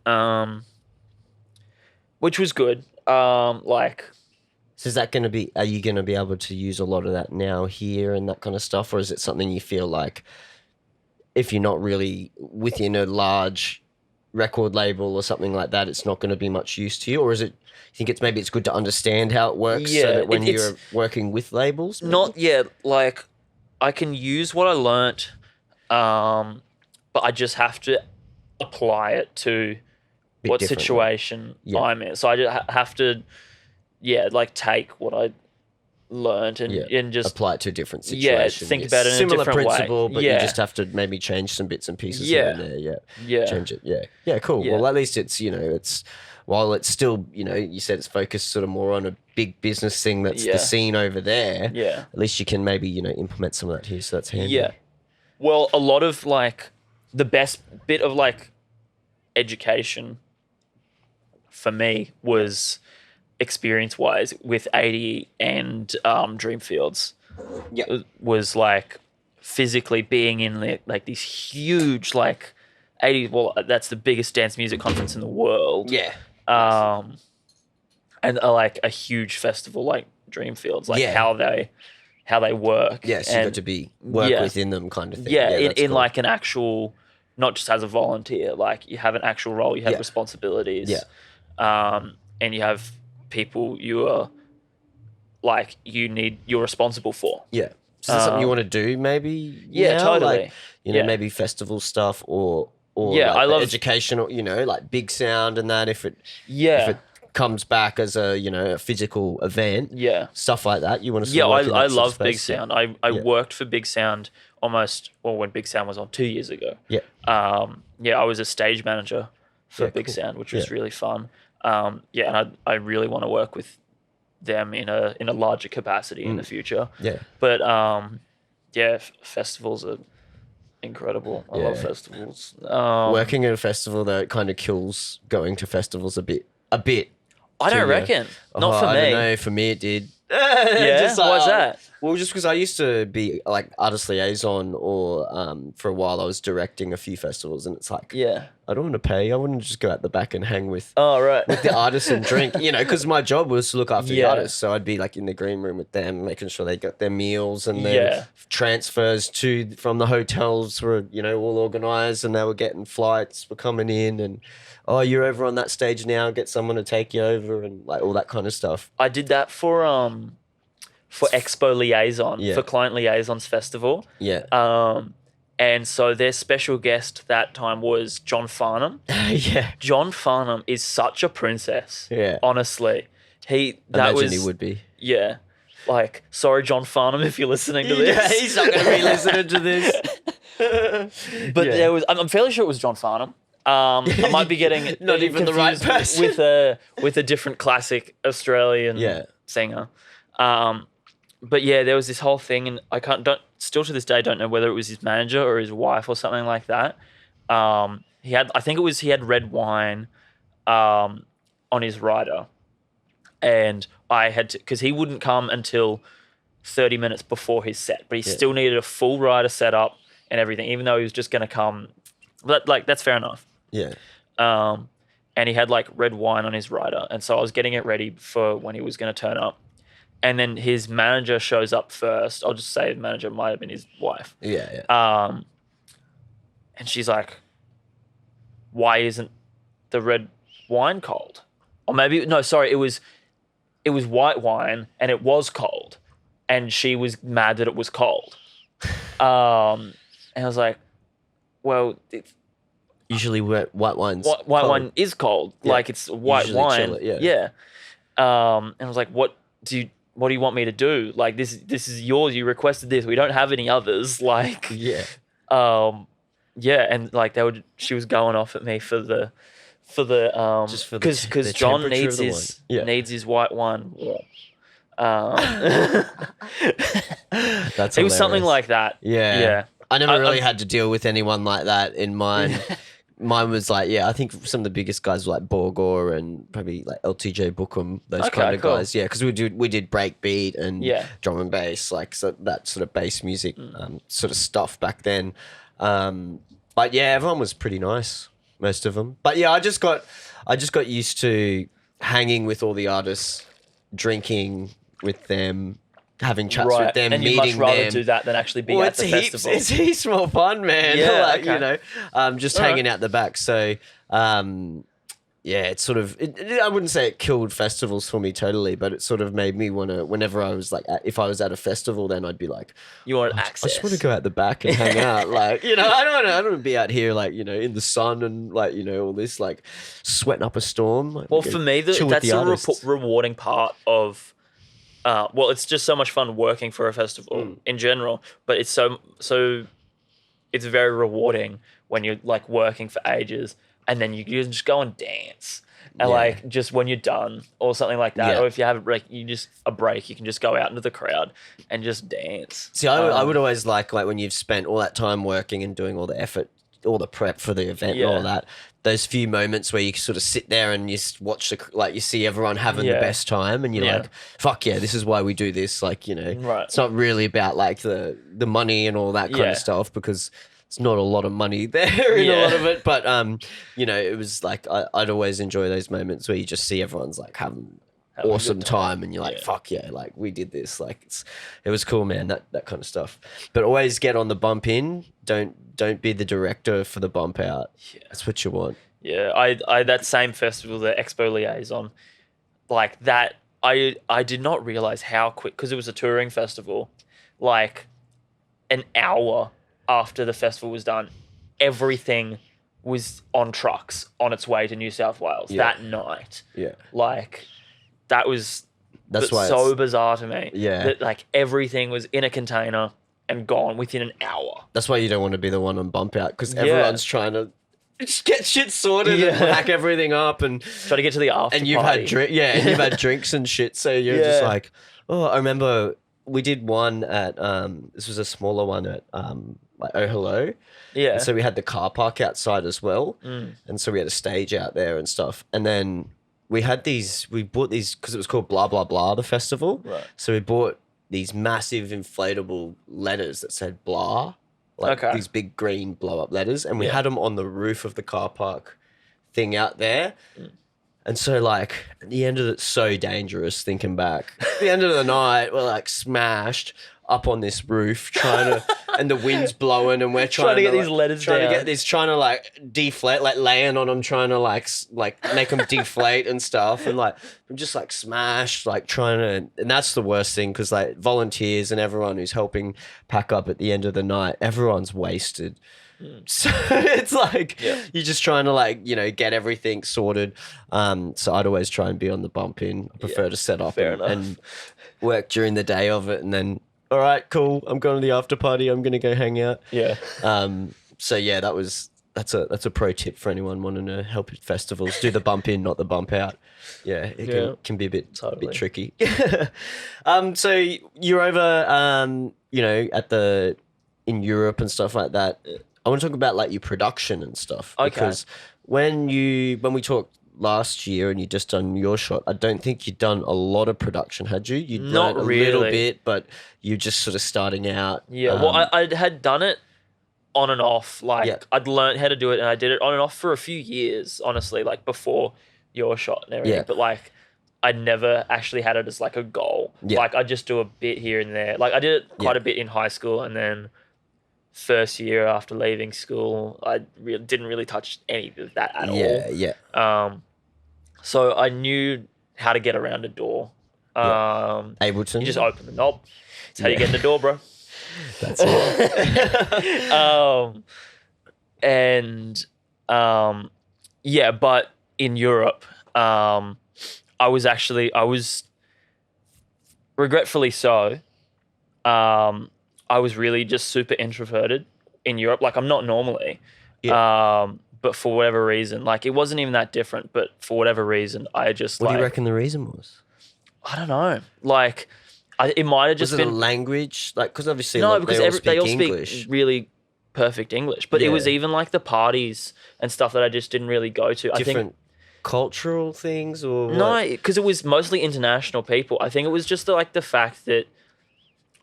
A: which was good. Like,
B: so is that going to be? Are you going to be able to use a lot of that now here and that kind of stuff, or is it something you feel like if you're not really within a large record label or something like that, it's not going to be much use to you, or is it? You think it's good to understand how it works, so that when you're working with labels, maybe?
A: Like I can use what I learnt, but I just have to apply it to what situation I'm in. So I just have to, like take what I learned and just
B: apply it to a different situation.
A: Think about it in a
B: similar
A: different
B: principle,
A: way.
B: But you just have to maybe change some bits and pieces here and there. Change it. Yeah, cool. Yeah. Well, at least it's it's while it's still you said it's focused sort of more on a big business thing that's the scene over there.
A: Yeah.
B: At least you can maybe implement some of that here, so that's handy.
A: Yeah. Well, a lot of like the best bit of like education for me was experience-wise with 80 and Dreamfields.
B: Yeah.
A: Was like physically being in like these huge like 80. Well, that's the biggest dance music conference in the world.
B: Yeah.
A: And like a huge festival like Dreamfields, like how they work.
B: Yeah, so you got to work within them kind of thing.
A: Yeah, in cool. Like an actual, not just as a volunteer, like you have an actual role, you have responsibilities.
B: Yeah.
A: And you have people you are like you're responsible for.
B: Yeah. So is that something you want to do maybe?
A: Yeah, totally.
B: Like, maybe festival stuff or
A: I love
B: educational, like Big Sound and that if it comes back as a physical event.
A: Yeah.
B: Stuff like that. You want to
A: I love Big Sound. I worked for Big Sound when Big Sound was on 2 years ago.
B: Yeah.
A: I was a stage manager for Big Sound, which was really fun. And I really want to work with them in a larger capacity in the future.
B: Yeah.
A: But festivals are incredible. I love festivals.
B: Working at a festival though, it kind of kills going to festivals a bit.
A: I don't reckon. Not for me.
B: I don't know. For me, it did.
A: Yeah. Why's that?
B: Well, just because I used to be like artist liaison, or for a while I was directing a few festivals, and it's like, I don't want to pay. I want to just go out the back and hang with the artists and drink. Because my job was to look after the artists, so I'd be like in the green room with them, making sure they got their meals and their transfers from the hotels were all organised, and they were getting flights were coming in, and you're over on that stage now, get someone to take you over, and like all that kind of stuff.
A: I did that for for Expo Liaison,
B: Yeah.
A: for Client Liaisons Festival.
B: Yeah.
A: And so their special guest that time was John Farnham.
B: Yeah.
A: John Farnham is such a princess.
B: Yeah.
A: Honestly.
B: Imagine he would be.
A: Yeah. Like, sorry, John Farnham, if you're listening to this.
B: Yeah, he's not going to be listening to this.
A: But I'm fairly sure it was John Farnham. I might be getting
B: not even the right person
A: with a different classic Australian singer. But yeah, there was this whole thing, and still to this day don't know whether it was his manager or his wife or something like that. He had red wine on his rider, and I had to, because he wouldn't come until 30 minutes before his set, but he still needed a full rider set up and everything, even though he was just going to come. But like, that's fair enough.
B: Yeah.
A: And he had like red wine on his rider, and so I was getting it ready for when he was going to turn up. And then his manager shows up first. I'll just say the manager might have been his wife.
B: Yeah.
A: And she's like, "Why isn't the red wine cold?" Or maybe no, sorry, it was white wine and it was cold, and she was mad that it was cold. And I was like, "Well,
B: usually white wine
A: is cold. Yeah. Like it's white
B: usually
A: wine."
B: Yeah.
A: And I was like, "What do you want me to do? Like this is yours. You requested this. We don't have any others." Like and like she was going off at me because John needs his white wine warm.
B: That's
A: it was something like that.
B: Yeah. I never really had to deal with anyone like that in mine. Mine was like, I think some of the biggest guys were like Borgor and probably like LTJ Bookham, those kind of guys. Yeah, because we did breakbeat and drum and bass, like that sort of bass music sort of stuff back then. But yeah, everyone was pretty nice, most of them. But yeah, I just got used to hanging with all the artists, drinking with them, having chats with them,
A: and
B: meeting them.
A: And you'd much rather do that than actually be at the festival.
B: It's heaps more fun, man.
A: Yeah,
B: just hanging out the back. So, it's sort of, I wouldn't say it killed festivals for me totally, but it sort of made me want to, whenever I was like, if I was at a festival, then I'd be like,
A: you want access.
B: I just want to go out the back and hang out. Like, I don't want to be out here like, in the sun and like, all this, like sweating up a storm. Like,
A: well, for me, that's a rewarding part of, it's just so much fun working for a festival in general, but it's it's very rewarding when you're like working for ages and then you just go and dance and like just when you're done or something like that, or if you have a break, you can just go out into the crowd and just dance.
B: See, I would always like when you've spent all that time working and doing all the effort, all the prep for the event and all that, those few moments where you sort of sit there and you watch you see everyone having the best time and you're like, fuck yeah, this is why we do this. Like, it's not really about like the money and all that kind of stuff, because it's not a lot of money there in a lot of it. But, it was like, I'd always enjoy those moments where you just see everyone's like having awesome time and you're like, fuck yeah, like we did this. Like it was cool, man, that kind of stuff. But always get on the bump in. Don't be the director for the bump out. Yeah. That's what you want.
A: Yeah. I that same festival, the Expo Liaison, like that, I did not realize how quick, because it was a touring festival, like an hour after the festival was done, everything was on trucks on its way to New South Wales that night.
B: Yeah.
A: Like that's
B: why
A: so bizarre to me.
B: Yeah.
A: That like everything was in a container and gone within an hour.
B: That's why you don't want to be the one on bump out, because everyone's trying to just get shit sorted and pack everything up and
A: try to get to the after
B: and you've
A: party.
B: and you've had drinks and shit, so you're just like, I remember we did one at this was a smaller one at like Oh Hello.
A: Yeah.
B: And so we had the car park outside as well. And so we had a stage out there and stuff. And then we bought these because it was called Blah Blah Blah, the festival.
A: Right.
B: So we bought these massive inflatable letters that said blah, like these big green blow up letters. And we had them on the roof of the car park thing out there. And so, like, at the end of it, so dangerous thinking back. At the end of the night, we're like smashed. up on this roof trying to, and the wind's blowing, and we're trying
A: to get these letters
B: trying
A: down.
B: to get this, trying to like deflate, like laying on them, trying to like make them deflate and stuff, and like I'm just like smashed, like trying to, and that's the worst thing because like volunteers and everyone who's helping pack up at the end of the night, everyone's wasted. So it's like you're just trying to like, you know, get everything sorted. So I'd always try and be on the bump in. I prefer to set up and work during the day of it, and then all right, cool, I'm going to the after party, I'm gonna go hang out. So yeah, that's a pro tip for anyone wanting to help at festivals. Do the bump in, not the bump out. It can be a bit tricky. So you're over you know, in Europe and stuff like that. I want to talk about like your production and stuff. Because when we talked last year and you just done your shot, I don't think you'd done a lot of production, had you? You'd done a little bit, but you're just sort of starting out.
A: Well, I had done it on and off. Like I'd learned how to do it, and I did it on and off for a few years, honestly, like before your shot and everything. But like I never actually had it as like a goal. Like I just do a bit here and there. Like I did it quite a bit in high school, and then first year after leaving school, I didn't really touch any of that at all. So I knew how to get around a door.
B: Ableton.
A: You just open the knob. That's how you get in the door, bro.
B: That's it.
A: But in Europe, I was regretfully so, I was really just super introverted in Europe. Like I'm not normally, but for whatever reason, like it wasn't even that different, but for whatever reason, I just
B: What do you reckon the reason was?
A: I don't know. Like it might have just
B: been
A: a
B: language, like, because obviously
A: because
B: they all speak
A: English. Really perfect English, but it was even like the parties and stuff that I just didn't really go to.
B: Different
A: I think
B: cultural things or what?
A: No, because it was mostly international people. I think it was just the fact that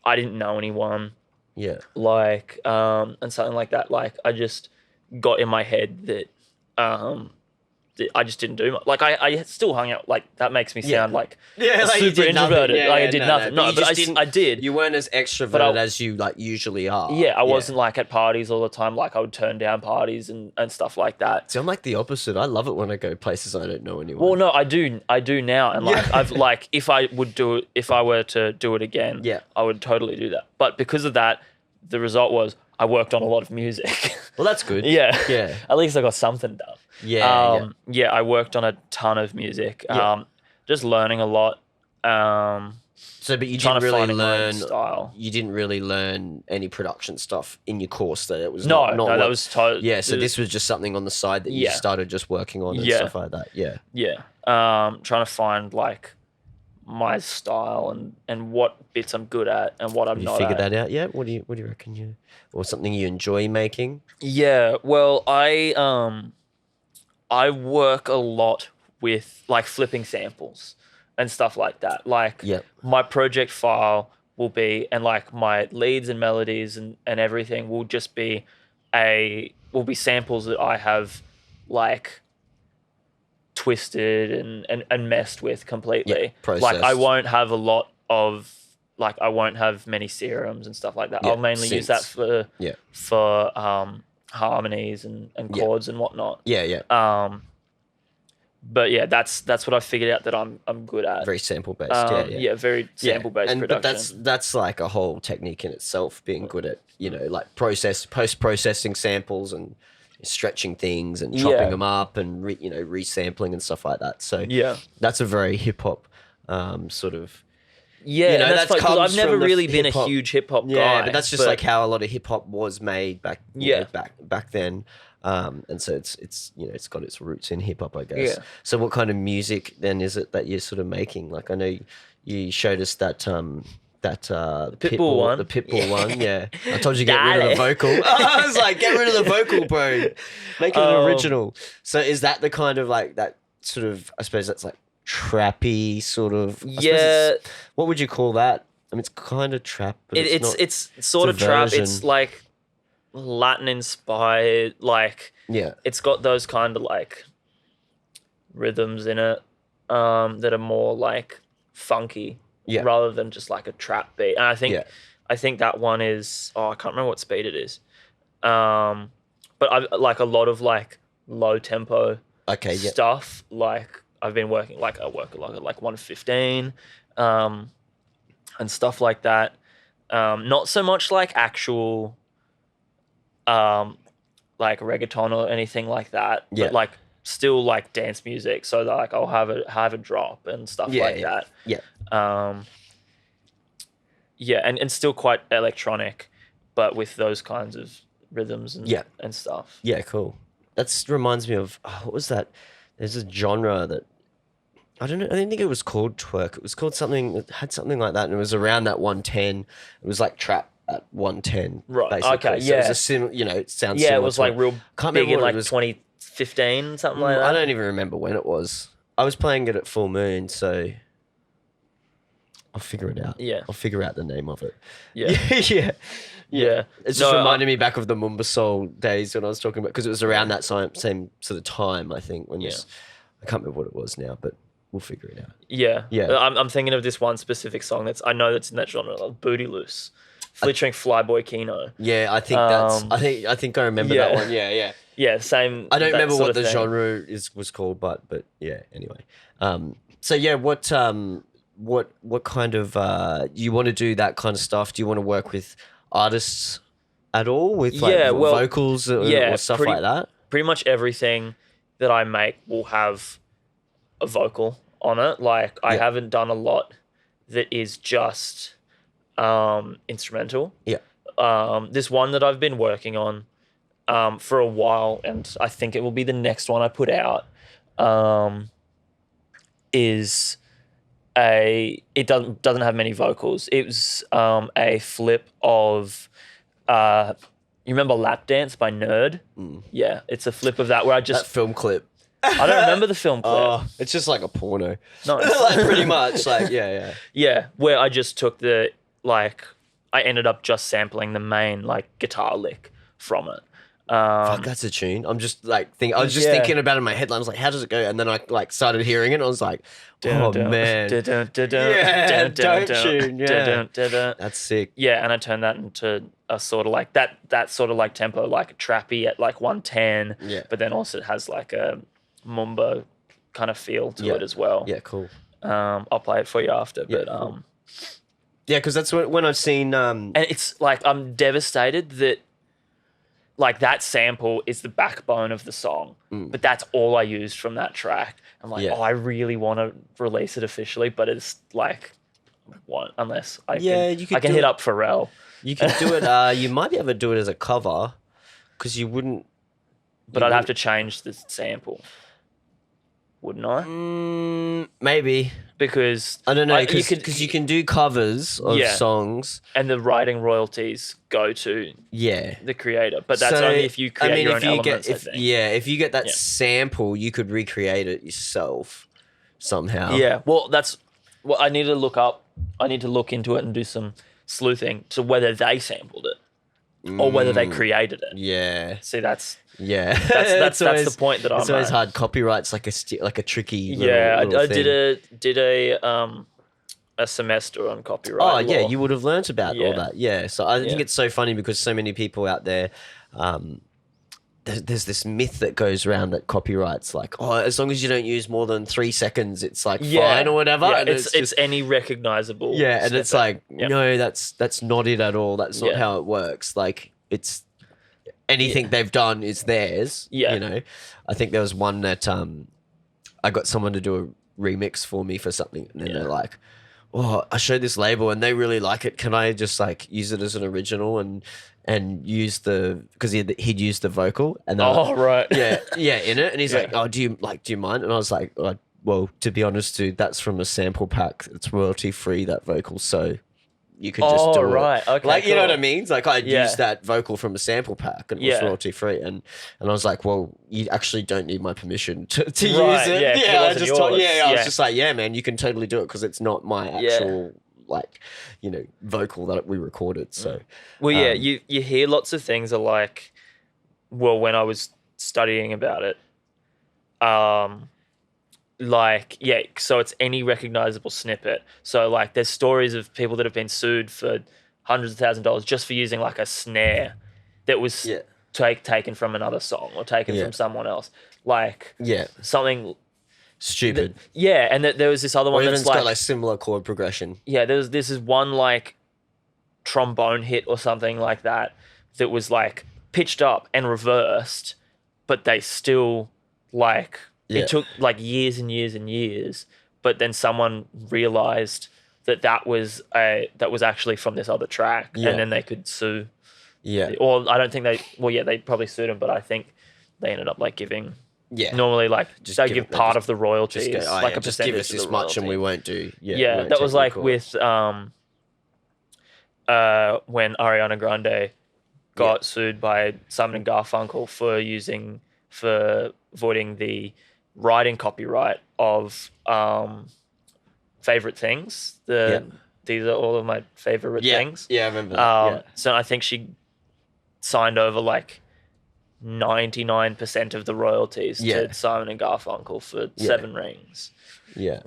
A: I didn't know anyone. Like and something like that. Like I just got in my head that I just didn't do much. Like I still hung out. Like that makes me sound like
B: like
A: super introverted. I did nothing. No, but I did.
B: You weren't as extroverted as you like usually are.
A: I wasn't like at parties all the time. Like I would turn down parties and stuff like that.
B: See, I'm like the opposite. I love it when I go places I don't know anyone.
A: Well, no, I do now, and like I've like if I were to do it again, I would totally do that. But because of that, the result was I worked on a lot of music.
B: Well, that's good.
A: Yeah. At least I got something done. I worked on a ton of music. Just learning a lot.
B: So, but you didn't really learn style. You didn't really learn any production stuff in your course. That it was not
A: that was totally.
B: Yeah, so this was just something on the side that you started just working on and stuff like that.
A: Trying to find like my style and what bits I'm good at and what I'm not.
B: You figured that out yet? What do you reckon or something you enjoy making?
A: Yeah, well, I work a lot with like flipping samples and stuff like that. Like my project file will be, and like my leads and melodies and everything will just be samples that I have like twisted and messed with completely. Like I won't have a lot of I won't have many serums and stuff like that. I'll mainly use that for harmonies and chords and whatnot. But yeah, that's what I figured out that I'm good at.
B: Very sample based.
A: Very sample based production.
B: But that's like a whole technique in itself. Being good at like post processing samples and stretching things and chopping them up and resampling and stuff like that. So that's a very hip hop sort of.
A: That's like, I've never really been a huge hip hop guy.
B: Yeah, but that's just like how a lot of hip hop was made back then. And so it's it's got its roots in hip hop, I guess. So what kind of music then is it that you're sort of making? Like I know you showed us that Pitbull one. The Pitbull one, yeah. I told you get rid of the vocal. I was like, get rid of the vocal, bro. Make it an original. So is that the kind of like that sort of, I suppose that's like trappy sort of. What would you call that? I mean, it's kind of trap, but
A: it's sort of trap. It's like Latin inspired, like it's got those kind of like rhythms in it that are more like funky rather than just like a trap beat. And I think I think that one is. Oh, I can't remember what speed it is. But I like a lot of like low tempo stuff. Like I've been working. Like I work a lot at like 115, and stuff like that. Not so much like actual, like reggaeton or anything like that.
B: Yeah.
A: But like still like dance music. So that, like I'll have a drop and stuff like that.
B: Yeah.
A: Yeah, and still quite electronic, but with those kinds of rhythms and stuff.
B: Yeah, cool. That reminds me of what was that? There's a genre that I don't know. I didn't think it was called twerk. It was called something. It had something like that, and it was around that 110. It was like trap at 110.
A: Right.
B: Basically.
A: Okay.
B: So
A: Yeah.
B: it was a it sounds.
A: Yeah,
B: similar
A: it was
B: to
A: like real
B: Can't
A: big
B: remember
A: in
B: what
A: like
B: it was.
A: 2015, something like that.
B: I don't even remember when it was. I was playing it at full moon, so I'll figure it out.
A: Yeah.
B: I'll figure out the name of it.
A: Yeah.
B: Yeah. It's just reminded me back of the Mumba Soul days when I was talking about, because it was around that same sort of time, I think. I can't remember what it was now, but we'll figure it out.
A: Yeah.
B: Yeah.
A: I'm thinking of this one specific song that's in that genre, like Booty Loose, featuring Flyboy Kino.
B: Yeah, I think I think I remember that one. Yeah.
A: Yeah, same.
B: I don't remember what the
A: thing.
B: genre was called, but yeah, anyway. So yeah, what kind of you want to do that kind of stuff? Do you want to work with artists at all with like vocals or stuff like that?
A: Pretty much everything that I make will have a vocal on it. Like I haven't done a lot that is just instrumental.
B: Yeah.
A: This one that I've been working on for a while, and I think it will be the next one I put out, is it doesn't have many vocals. It was a flip of you remember Lap Dance by Nerd? Yeah, it's a flip of that where I just
B: that film clip.
A: I don't remember the film clip.
B: Oh, it's just like a porno.
A: No,
B: like pretty much. Like
A: yeah, where I just took I ended up just sampling the main like guitar lick from it.
B: Fuck, that's a tune. I'm just like I was just thinking about it in my head. I was like, how does it go? And then I like started hearing it. And I was like, oh man, dope tune. Yeah, that's sick.
A: Yeah, and I turned that into a sort of like that sort of like tempo, like trappy at like 110.
B: Yeah,
A: but then also it has like a mumbo kind of feel to it as well.
B: Yeah, cool.
A: I'll play it for you after. But
B: cool. Yeah, because that's when I've seen
A: and it's like I'm devastated that like that sample is the backbone of the song, but that's all I used from that track. I'm like, I really want to release it officially, but it's like, won't unless I can hit up Pharrell.
B: You can do it. You might be able to do it as a cover, because you wouldn't.
A: But I'd have to change the sample, wouldn't I?
B: Maybe.
A: Because
B: I don't know, because you can do covers of songs,
A: and the writing royalties go to the creator. But that's only if you create your own elements. I think.
B: If you get that sample, you could recreate it yourself somehow.
A: Yeah, well, that's what I need to look up. I need to look into it and do some sleuthing to whether they sampled it or whether they created it.
B: Yeah.
A: See, that's
B: that's
A: the point that I'm.
B: It's always hard. Copyright's like a tricky.
A: Little
B: I
A: did a semester on copyright. Oh
B: yeah, you would have learnt about all that. Yeah, so I think it's so funny because so many people out there. There's this myth that goes around that copyright's like, as long as you don't use more than 3 seconds, it's like fine or whatever.
A: Yeah,
B: and
A: it's any recognizable.
B: Yeah, and it's like, no, that's not it at all. That's not how it works. Like it's anything they've done is theirs.
A: Yeah.
B: You know, I think there was one that I got someone to do a remix for me for something, and then they're like, I showed this label and they really like it. Can I just like use it as an original and use because he'd used the vocal and
A: right
B: in it, and he's like, do you mind? And I was like, well, to be honest, dude, that's from a sample pack. It's royalty free, that vocal, so you could just do it.
A: Okay,
B: like, you know what I mean? It's like I used that vocal from a sample pack and it was royalty free, and I was like, well, you actually don't need my permission to use it. I was just like, man, you can totally do it because it's not my actual vocal that we recorded. So
A: you hear lots of things are like, well, when I was studying about it, so it's any recognizable snippet. So like there's stories of people that have been sued for hundreds of $1,000s just for using like a snare that was taken from another song or taken from someone else. Like something
B: stupid.
A: And there was this other one that's
B: got like similar chord progression.
A: Yeah, this is one like trombone hit or something like that was like pitched up and reversed, but they still like it took like years and years and years, but then someone realized that was actually from this other track, and then they could sue. Yeah. Or I don't think they probably sued him, but I think they ended up like giving. Yeah. Normally, like they give part of the royalties, like a percentage.
B: Just give us this much, and we won't do.
A: Yeah, that was like with when Ariana Grande got sued by Simon and Garfunkel for voiding the writing copyright of favorite things. These are all of my favorite things.
B: Yeah, I remember that.
A: So I think she signed over like 99% of the royalties to Simon and Garfunkel for 7 Rings. Yeah.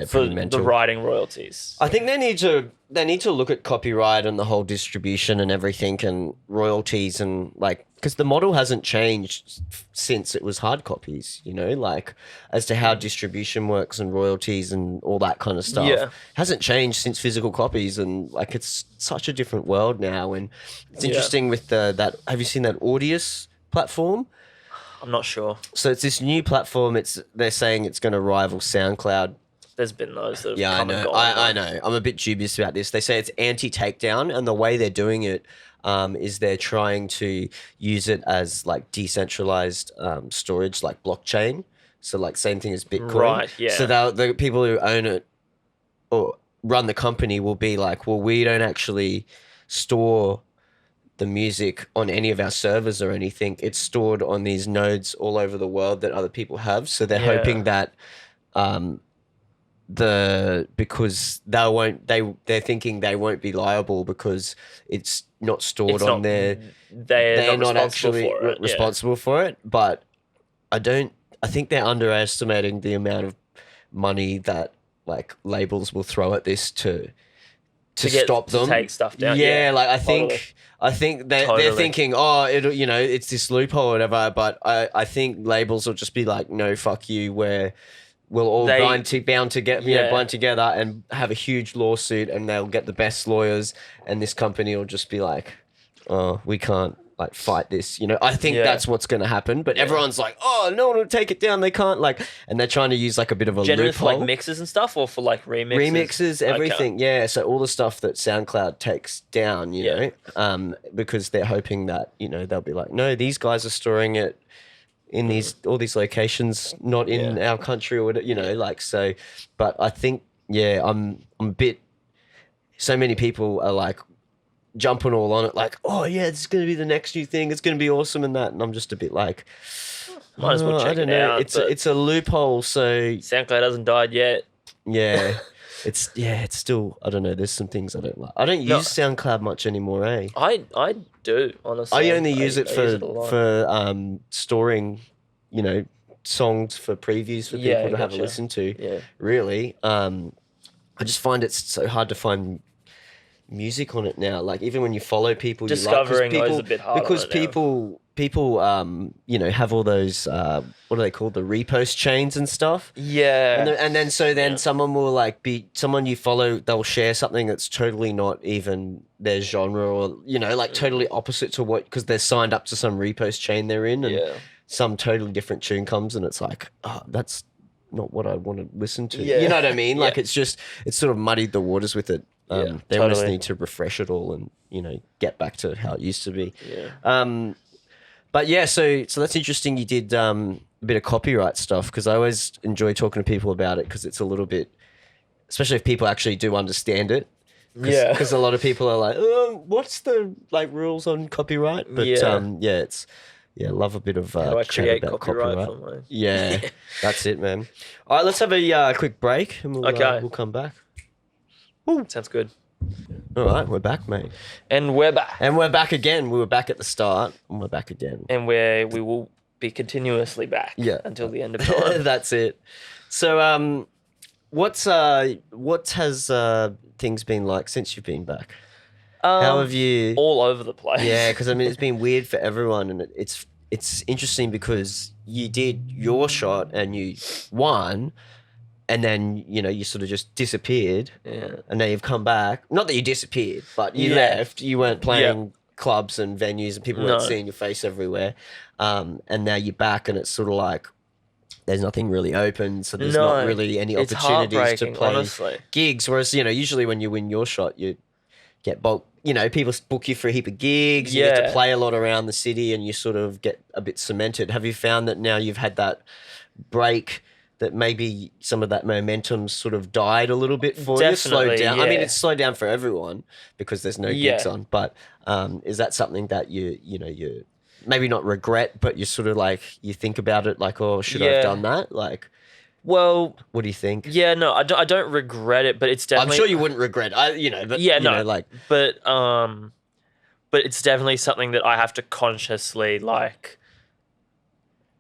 A: For the writing royalties.
B: I think they need to look at copyright and the whole distribution and everything and royalties and like, because the model hasn't changed since it was hard copies, you know, like as to how distribution works and royalties and all that kind of stuff. Yeah. Hasn't changed since physical copies, and like it's such a different world now. And it's interesting with that. Have you seen that Audius platform?
A: I'm not sure.
B: So it's this new platform. They're saying it's going to rival SoundCloud.
A: There's been those that have come and gone.
B: I know. I'm a bit dubious about this. They say it's anti-takedown, and the way they're doing it is they're trying to use it as like decentralized storage, like blockchain. So like same thing as Bitcoin.
A: Right, yeah.
B: So the people who own it or run the company will be like, well, we don't actually store the music on any of our servers or anything. It's stored on these nodes all over the world that other people have. So they're hoping that because they're thinking they won't be liable because it's not stored on there.
A: They're not actually
B: responsible for it. But I think they're underestimating the amount of money that like labels will throw at this to stop them.
A: To take stuff down.
B: Yeah, like I think they're thinking, it's this loophole or whatever, but I think labels will just be like, no, fuck you, we'll all bind together and have a huge lawsuit, and they'll get the best lawyers, and this company will just be like, oh, we can't like fight this, you know. I think that's what's going to happen, but everyone's like, oh, no one will take it down, they can't, like, and they're trying to use like a bit of a
A: generally
B: loophole.
A: For like mixes and stuff, or for like
B: remixes, everything. Yeah, so all the stuff that SoundCloud takes down, you know, because they're hoping that, you know, they'll be like, no, these guys are storing it in all these locations, not in our country or whatever, you know, like, so. But I think I'm a bit, so many people are like jumping all on it, like, oh yeah, this is going to be the next new thing, it's going to be awesome and that, and I'm just a bit like,
A: might as well check it out.
B: It's a loophole, so
A: SoundCloud hasn't died yet.
B: Yeah. It's still, I don't know, there's some things I don't like. I don't use SoundCloud much anymore, eh?
A: I do, honestly.
B: I only use it for storing, you know, songs for previews for people to have a listen to. Yeah. Really. I just find it's so hard to find music on it now. Like even when you follow people,
A: discovering
B: you like,
A: is a bit harder
B: because people you know, have all those what are they called, the repost chains and stuff.
A: Yeah.
B: And then someone will like be someone you follow, they'll share something that's totally not even their genre, or you know, like totally opposite to what, because they're signed up to some repost chain they're in, and some totally different tune comes and it's like, oh, that's not what I want to listen to. You know what I mean? Like it's sort of muddied the waters with it. They almost need to refresh it all and, you know, get back to how it used to be. Yeah. But yeah, so that's interesting. You did a bit of copyright stuff, because I always enjoy talking to people about it, because it's a little bit, especially if people actually do understand it. Because a lot of people are like, oh, what's the like rules on copyright? But love a bit of
A: how I
B: chat about copyright. Yeah, that's it, man. All right, let's have a quick break and we'll come back.
A: Ooh. Sounds good.
B: All right, we're back, mate.
A: And we're back.
B: And we're back again. We were back at the start, and we're back again.
A: And we will be continuously back until the end of time.
B: That's it. So, what has things been like since you've been back? How have you?
A: All over the place.
B: Yeah, because I mean, it's been weird for everyone, and it's interesting because you did your shot and you won, and then you sort of just disappeared.
A: Yeah.
B: And now you've come back. Not that you disappeared, but you
A: Yeah.
B: left. You weren't playing clubs and venues, and people weren't seeing your face everywhere. And now you're back, and it's sort of like there's nothing really open, so there's not really any opportunities to play
A: honestly.
B: gigs. Whereas usually when you win your shot, you get bulk. People book you for a heap of gigs. You get to play a lot around the city, and you sort of get a bit cemented. Have you found that now you've had that break, that maybe some of that momentum sort of died a little bit for you, slowed down? I mean, it's slowed down for everyone because there's no gigs on. But is that something that you maybe not regret, but you sort of like you think about it like, oh, should I have done that? Like,
A: well,
B: what do you think?
A: Yeah, no, I don't regret it, but it's definitely.
B: I'm sure you wouldn't regret. But
A: but it's definitely something that I have to consciously like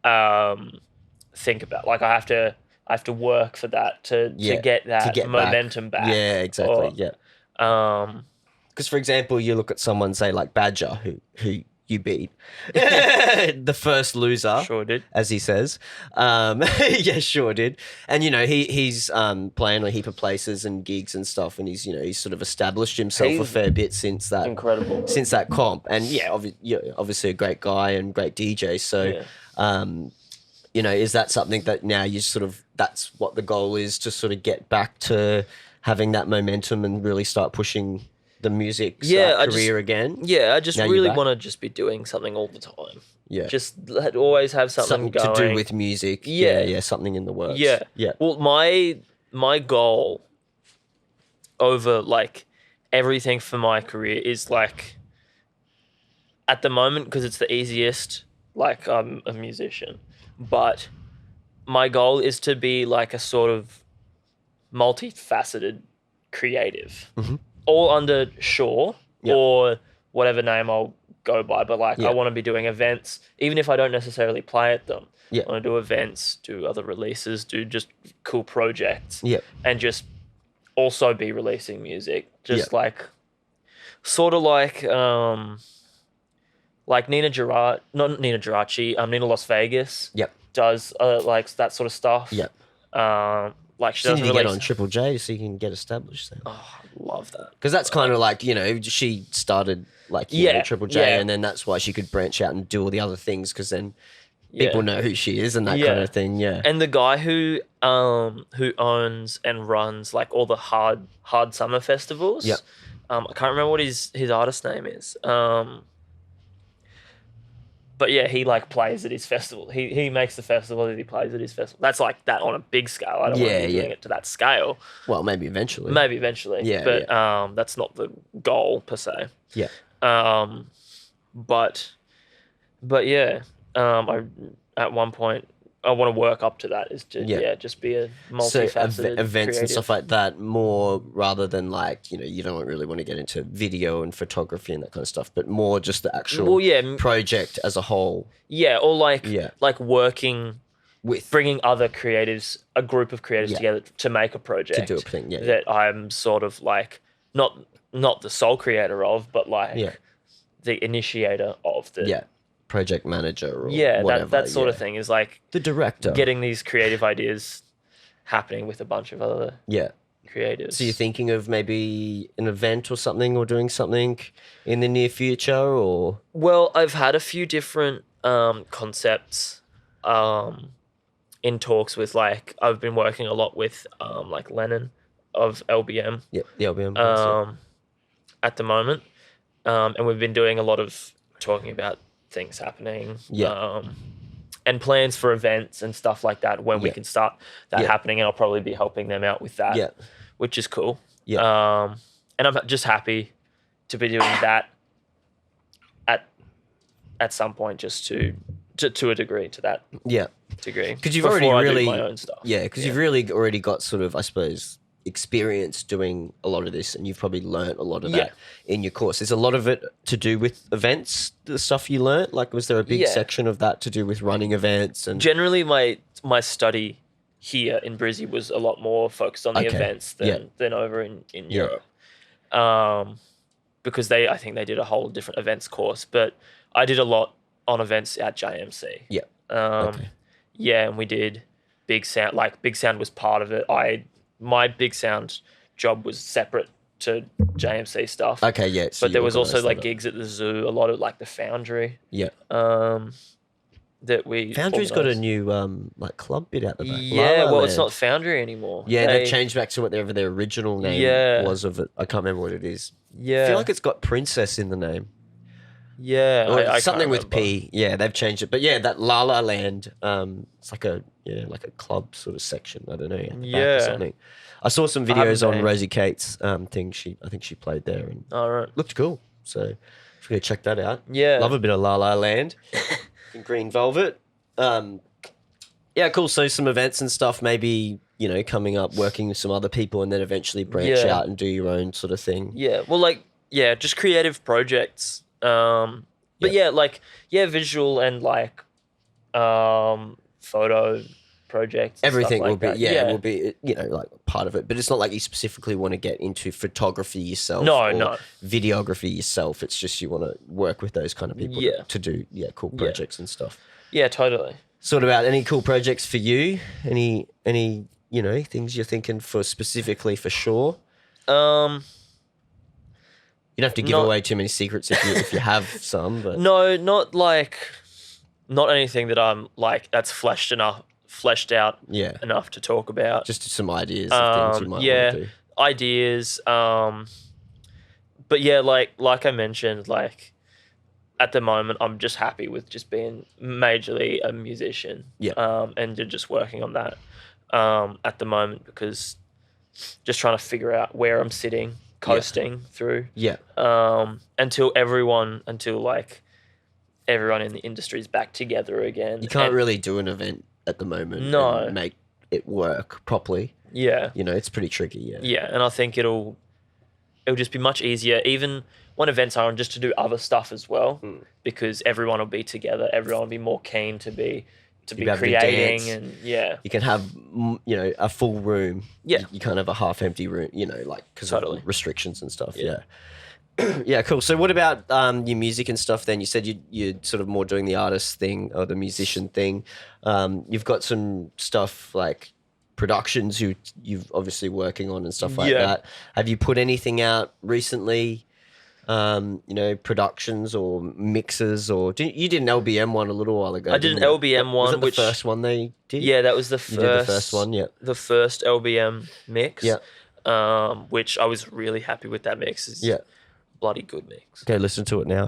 A: think about. Like I have to work for that to get that momentum back.
B: Yeah, exactly. Because for example, you look at someone say like Badger, who you beat, the first loser.
A: Sure did,
B: as he says. Yeah, sure did. And he's playing a heap of places and gigs and stuff, and he's sort of established himself a fair bit since that comp. And obviously a great guy and great DJ. So, is that something that now you sort of that's what the goal is, to sort of get back to having that momentum and really start pushing the music career again?
A: Yeah, I just really want to just be doing something all the time. Yeah. Just always have something going.
B: To do with music. Yeah, something in the works.
A: Yeah. Well, my goal over like everything for my career is like at the moment, because it's the easiest, like I'm a musician, but my goal is to be like a sort of multifaceted creative. Mm-hmm. All under Shaw or whatever name I'll go by, but like I want to be doing events, even if I don't necessarily play at them. I want to do events, do other releases, do just cool projects, and just also be releasing music, just like sort of like Nina Las Vegas does like that sort of stuff. Like she doesn't
B: get on Triple J so you can get established then.
A: Oh, I love that.
B: Because that's kind of like, she started like Triple J, and then that's why she could branch out and do all the other things, because then people know who she is and that kind of thing. Yeah.
A: And the guy who owns and runs like all the hard summer festivals. I can't remember what his artist name is. But yeah, he like plays at his festival. He makes the festival that he plays at his festival. That's like that on a big scale. I don't want to be doing it to that scale.
B: Well, maybe eventually.
A: Yeah. But that's not the goal per se.
B: Yeah.
A: But yeah. I at one point I want to work up to that, is to just be a multifaceted
B: so events creative. And stuff like that, more rather than like you don't really want to get into video and photography and that kind of stuff, but more just the actual project as a whole. Or
A: like working with bringing other creatives, a group of creatives together to make a project,
B: to do a thing.
A: That I'm sort of like not the sole creator of, but like the initiator of the
B: project manager or
A: whatever. that sort of thing is like
B: the director,
A: getting these creative ideas happening with a bunch of other creatives.
B: So you're thinking of maybe an event or something, or doing something in the near future, or?
A: Well, I've had a few different concepts in talks with, like I've been working a lot with like Lennon of LBM.
B: The LBM
A: at the moment. And we've been doing a lot of talking about things happening, and plans for events and stuff like that when we can start that happening, and I'll probably be helping them out with that, which is cool. And I'm just happy to be doing that at some point, just to a degree, to that degree,
B: because you've already really my own stuff. You've really already got sort of, I suppose, experience doing a lot of this, and you've probably learnt a lot of that in your course. Is a lot of it to do with events, the stuff you learnt? Like, was there a big section of that to do with running events? And
A: generally my study here in Brizzy was a lot more focused on the events than over in Europe. because I think they did a whole different events course, but I did a lot on events at JMC.
B: Yeah.
A: Okay. Yeah, and we did Big Sound. Like Big Sound was part of it. My Big Sound job was separate to JMC stuff.
B: Okay, yeah.
A: So but there was also like gigs at the zoo, a lot of like the Foundry.
B: Yeah.
A: That we
B: Foundry's got a new like club bit out the back.
A: Yeah, well, it's not Foundry anymore.
B: Yeah, they've changed back to whatever their original name was of it. I can't remember what it is.
A: Yeah,
B: I feel like it's got Princess in the name.
A: Yeah,
B: or something with P. Yeah, they've changed it. But yeah, that La La Land, it's like a club sort of section. I don't know. Or something. I saw some videos on Rosie Kate's thing. I think she played there and looked cool. So I'm gonna check that out.
A: Yeah,
B: love a bit of La La Land. In Green Velvet. Yeah, cool. So some events and stuff, maybe, coming up, working with some other people and then eventually branch out and do your own sort of thing.
A: Yeah. Well, just creative projects. But visual and photo projects.
B: Everything
A: will
B: be, will be, like part of it. But it's not like you specifically want to get into photography yourself.
A: No.
B: Videography yourself. It's just you want to work with those kind of people to do cool projects and stuff.
A: Yeah, totally.
B: Sort of about any cool projects for you? Any things you're thinking for specifically for sure? You don't have to give away too many secrets if you have some, but
A: no, not anything that I'm that's fleshed out enough to talk about.
B: Just some ideas of things you might want to do.
A: Ideas. But yeah, like I mentioned, at the moment I'm just happy with just being majorly a musician.
B: Yeah.
A: And just working on that at the moment, because just trying to figure out where I'm sitting, coasting through.
B: Yeah.
A: Until everyone in the industry is back together again.
B: You can't really do an event at the moment and make it work properly.
A: Yeah.
B: It's pretty tricky, yeah.
A: Yeah, and I think it'll just be much easier, even when events are on, just to do other stuff as well, because everyone will be together. Everyone will be more keen to be creating, and
B: you can have a full room.
A: Yeah,
B: you can't have a half empty room. Because of restrictions and stuff. Yeah.
A: Yeah,
B: cool. So what about your music and stuff then? You said you're sort of more doing the artist thing or the musician thing. You've got some stuff like productions you've obviously working on and stuff like that. Have you put anything out recently? Productions or mixes, or you did an LBM one a little while ago.
A: I did an LBM one.
B: Was it the first one they did?
A: Yeah, that was the first.
B: You did the first one, yeah.
A: The first LBM mix.
B: Yeah.
A: Which I was really happy with that mix. It's bloody good mix.
B: Okay, listen to it now.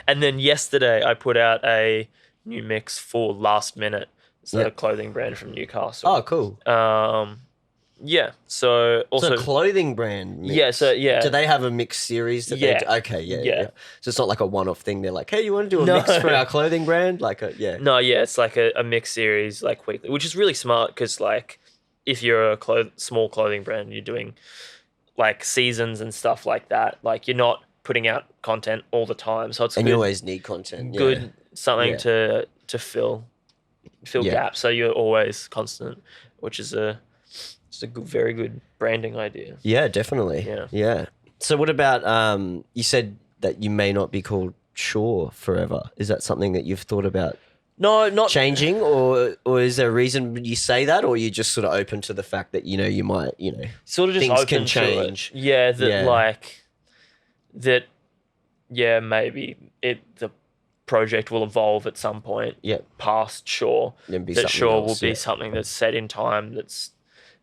A: And then yesterday I put out a new mix for Last Minute. It's a clothing brand from Newcastle.
B: Oh, cool.
A: Yeah. So also
B: a clothing brand mix.
A: Yeah. So yeah.
B: Do they have a mix series? That they do? Okay. Yeah. So it's not like a one-off thing. They're like, hey, you want to do a mix for our clothing brand? No. Yeah. It's like a mix series, weekly, which is really smart because if you're a small clothing brand, you're doing seasons and stuff like that. You're not putting out content all the time, so it's and you always need content.
A: Good something to fill gaps. So you're always constant, which is it's a very good branding idea.
B: Yeah, definitely. Yeah. So what about you said that you may not be called Shaw forever. Is that something that you've thought about?
A: No, not
B: changing, or is there a reason you say that, or are you just sort of open to the fact that you might
A: sort of just
B: things
A: open
B: can change?
A: To it. Yeah, that maybe the project will evolve at some point.
B: Yeah,
A: past Shaw. That Shaw will be something that's set in time. That's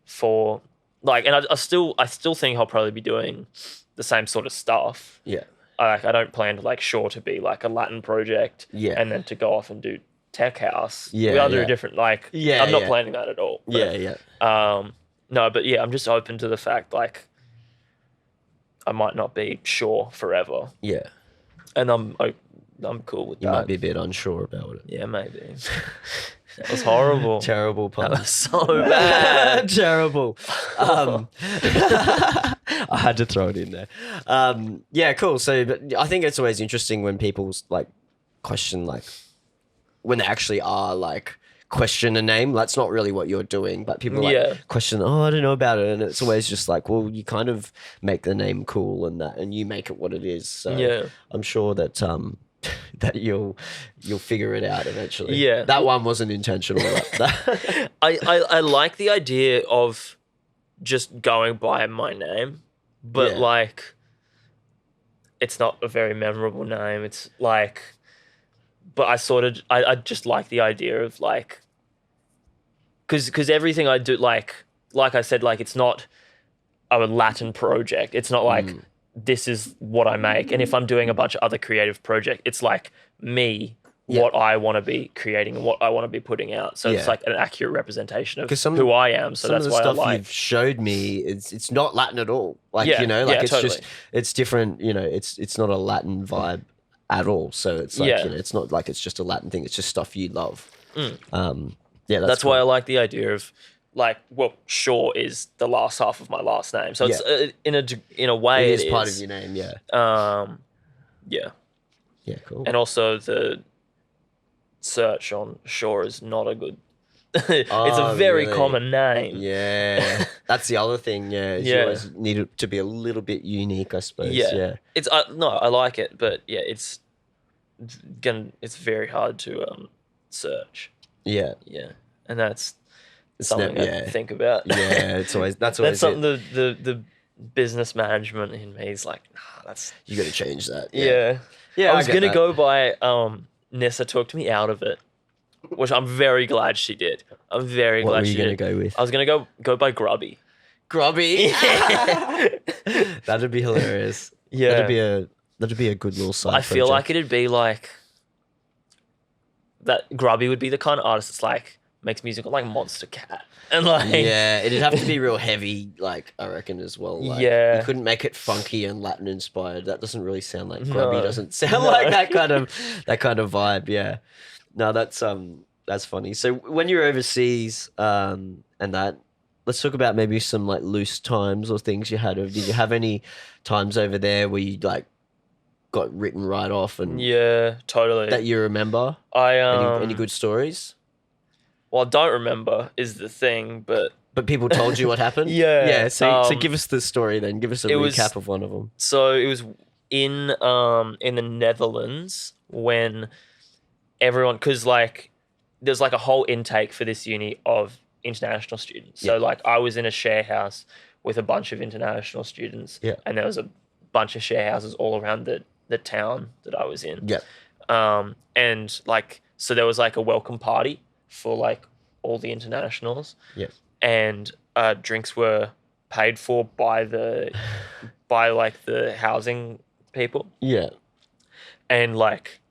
A: for and I still think I'll probably be doing the same sort of stuff.
B: Yeah,
A: I don't plan to Shaw to be a Latin project.
B: Yeah,
A: and then to go off and do tech house.
B: Yeah,
A: we are doing different. I'm not planning that at all.
B: But,
A: no, but I'm just open to the fact I might not be Shaw forever.
B: Yeah,
A: and I'm cool with that.
B: You might be a bit unsure about it.
A: Yeah, maybe. That was horrible.
B: Terrible pun.
A: That was so bad.
B: Terrible. I had to throw it in there. Yeah, cool. So, but I think it's always interesting when people question when they actually are question a name. That's not really what you're doing, but people
A: Yeah.
B: question, oh, I don't know about it. And it's always just like, well, you kind of make the name cool and you make it what it is. So
A: Yeah.
B: I'm sure that that you'll figure it out eventually.
A: Yeah.
B: That one wasn't intentional.
A: I like the idea of just going by my name, but
B: Yeah.
A: like it's not a very memorable name. It's like, but I just like the idea of like, because everything I do, like I said, like it's not a Latin project. It's not like this is what I make. And if I'm doing a bunch of other creative projects, it's like me, what I want to be creating and what I want to be putting out. So it's like an accurate representation of who I am. So that's why I like.
B: You've showed me, it's not Latin at all. Like,
A: Yeah,
B: you know, like it's
A: totally.
B: just, it's different, you know, it's not a Latin vibe at all. So it's like, you know, it's not like it's just a Latin thing. It's just stuff you love. Yeah, that's
A: why I like the idea of like, well, Shaw is the last half of my last name. So it's in a way
B: it is part of your name. Yeah.
A: Yeah.
B: Yeah, cool.
A: And also the search on Shaw is not a good. It's a very common name.
B: Yeah, that's the other thing. Yeah, you always need it to be a little bit unique, I suppose. Yeah.
A: It's no, I like it, but yeah, it's very hard to search.
B: Yeah,
A: and that's something I think about.
B: Yeah, it's always that's
A: something the business management in me is like, nah, that's
B: you got to change that.
A: Yeah. I was gonna go by Nessa talked me out of it, which I'm very glad she did. I'm very glad she did.
B: What were you gonna go with?
A: I was gonna go by Grubby.
B: Grubby. That'd be hilarious.
A: Yeah,
B: that'd be a good little side.
A: I feel like it'd be like that. Grubby would be the kind of artist that's like makes music like Monster Cat and like
B: it'd have to be real heavy, like I reckon as well. Like, you couldn't make it funky and Latin inspired. That doesn't really sound like Grubby. Doesn't sound like that kind of vibe. Yeah, no, that's funny. So when you're overseas, and that, let's talk about maybe some like loose times or things you had. Did you have any times over there where you like got written right off and
A: totally
B: that you remember? Any good stories?
A: Well, I don't remember is the thing, but
B: people told you what happened.
A: Yeah.
B: So give us the story then. Give us a recap of one of them.
A: So it was in the Netherlands when everyone, because like there's like a whole intake for this uni of international students. So like I was in a share house with a bunch of international students.
B: Yeah.
A: And there was a bunch of share houses all around the town that I was in.
B: Yeah.
A: And like so there was like a welcome party for like all the internationals.
B: Yeah.
A: And drinks were paid for by the housing people.
B: Yeah.
A: And like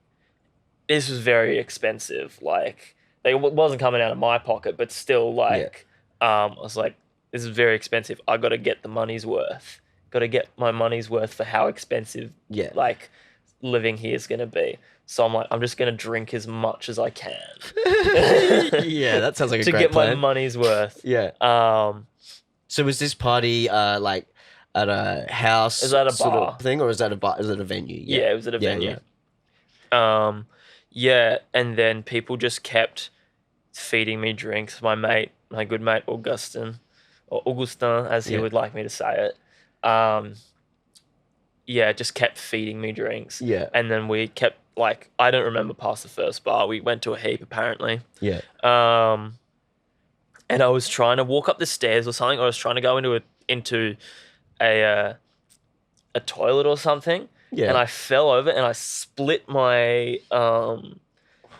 A: this was very expensive. Like it wasn't coming out of my pocket, but still like I was like, this is very expensive. I got to get the money's worth. Got to get my money's worth for how expensive like living here is going to be. So I'm like, I'm just going to drink as much as I can.
B: Yeah, that sounds like a
A: to
B: great
A: get
B: plan.
A: my money's worth.
B: Yeah. So was this party like at a house?
A: Is that a
B: sort
A: bar
B: of thing, or is that a bar? Is it a venue?
A: Yeah, it was at a venue.
B: Yeah.
A: And then people just kept feeding me drinks. My good mate Augustin, or Augustin, as he would like me to say it. Just kept feeding me drinks.
B: Yeah.
A: And then we kept like, I don't remember past the first bar. We went to a heap apparently.
B: Yeah.
A: And I was trying to walk up the stairs or something, or I was trying to go into a toilet or something.
B: Yeah.
A: And I fell over and I split my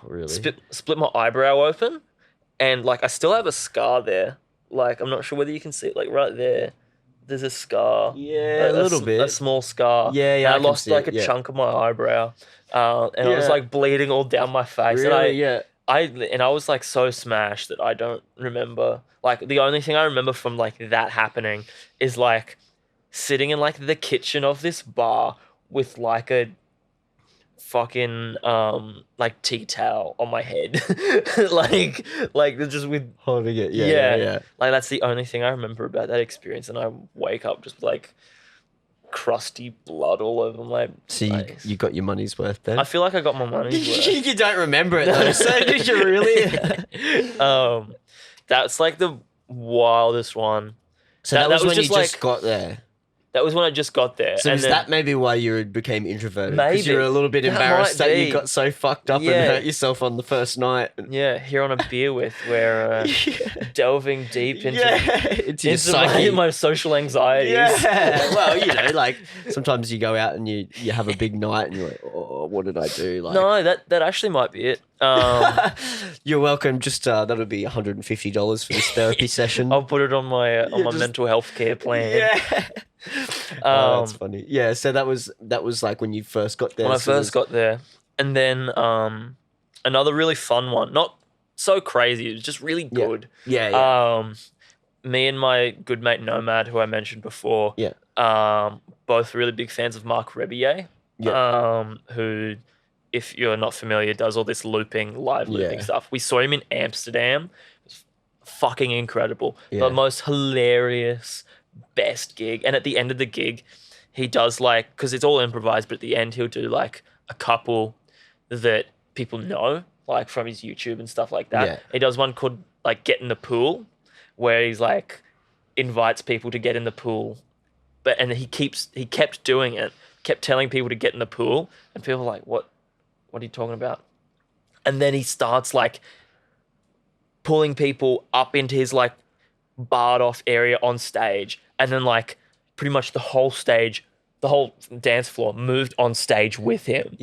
B: really?
A: split my eyebrow open, and like I still have a scar there. Like I'm not sure whether you can see it, like right there. There's a scar.
B: Yeah, a little bit.
A: A small scar.
B: Yeah, yeah.
A: And I lost like a chunk of my eyebrow. And I was like bleeding all down my face.
B: Really?
A: And I was like so smashed that I don't remember. Like the only thing I remember from like that happening is like sitting in like the kitchen of this bar with like a fucking like tea towel on my head. like just with
B: holding it. Yeah.
A: Like that's the only thing I remember about that experience, and I wake up just like crusty blood all over my
B: So
A: face.
B: you got your money's worth then?
A: I feel like I got my money's worth.
B: You don't remember it though, so did you really?
A: That's like the wildest one.
B: So that was when
A: just
B: you just got there.
A: That was when I just got there.
B: So
A: and
B: is
A: then,
B: that maybe why you became introverted?
A: Maybe.
B: Because you were a little bit
A: That
B: embarrassed
A: might
B: that you
A: be.
B: got so fucked up and hurt yourself on the first night.
A: Yeah, here on a beer with, we're delving deep into
B: Into your psyche.
A: my social anxieties.
B: Yeah. Well, you know, like sometimes you go out and you have a big night and you're like, oh, what did I do? Like,
A: No, that actually might be it.
B: you're welcome. Just that'll be $150 for this therapy session.
A: I'll put it on my mental health care plan.
B: Yeah. Oh, that's funny. Yeah, so that was like when you first got there.
A: When I first got there. And then another really fun one. Not so crazy, it was just really good.
B: Yeah.
A: Me and my good mate Nomad, who I mentioned before, both really big fans of Mark Rebier, who, if you're not familiar, does all this live looping stuff. We saw him in Amsterdam. It was fucking incredible. The most hilarious, best gig. And at the end of the gig, he does like, because it's all improvised, but at the end he'll do like a couple that people know, like from his YouTube and stuff like that. He does one called like Get in the Pool, where he's like invites people to get in the pool, and he kept doing it, kept telling people to get in the pool, and people are like, what are you talking about? And then he starts like pulling people up into his like barred off area on stage, and then like pretty much the whole dance floor moved on stage with him.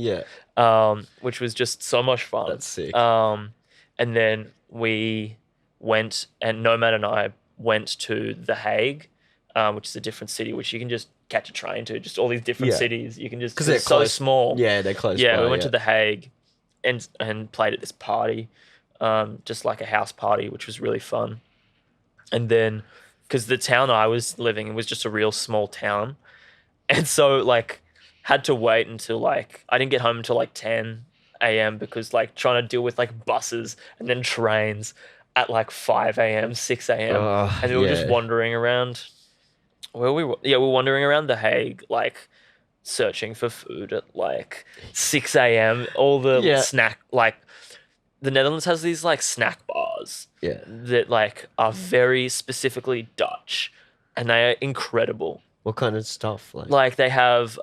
A: Which was just so much fun.
B: That's sick.
A: And then we went, and Nomad and I went to The Hague, which is a different city, which you can just catch a train to. Just all these different cities, you can just, because
B: they're
A: so
B: close.
A: small.
B: Yeah, they're close.
A: Yeah, we went to The Hague, and played at this party, just like a house party, which was really fun. And then, because the town I was living in was just a real small town, and so like had to wait until like, I didn't get home until like 10 a.m. because like trying to deal with like buses and then trains at like 5 a.m., 6 a.m. And we were just wandering around. Where we were? Yeah, we were wandering around The Hague, like searching for food at like 6 a.m. All the snack, like the Netherlands has these like snack bars that like are very specifically Dutch, and they are incredible.
B: What kind of stuff?
A: Like they have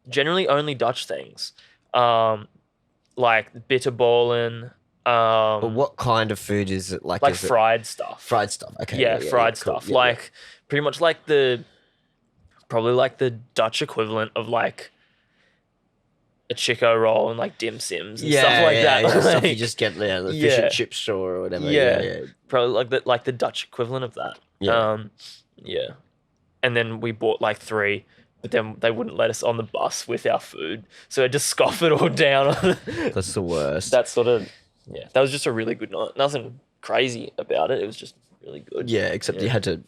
A: generally only Dutch things, like bitterballen.
B: But what kind of food is it? Like is
A: fried stuff.
B: Fried stuff. Okay.
A: Yeah, fried stuff. Cool. Like pretty much like probably like the Dutch equivalent of like a Chico roll and like dim sims and stuff like that.
B: Yeah, stuff you just get the fish and chip store or whatever. Yeah.
A: Probably like the Dutch equivalent of that. Yeah. And then we bought like 3, but then they wouldn't let us on the bus with our food, so I just scoff it all down.
B: That's the worst.
A: That sort of that was just a really good night. Nothing crazy about it. It was just really good.
B: Yeah, except you had to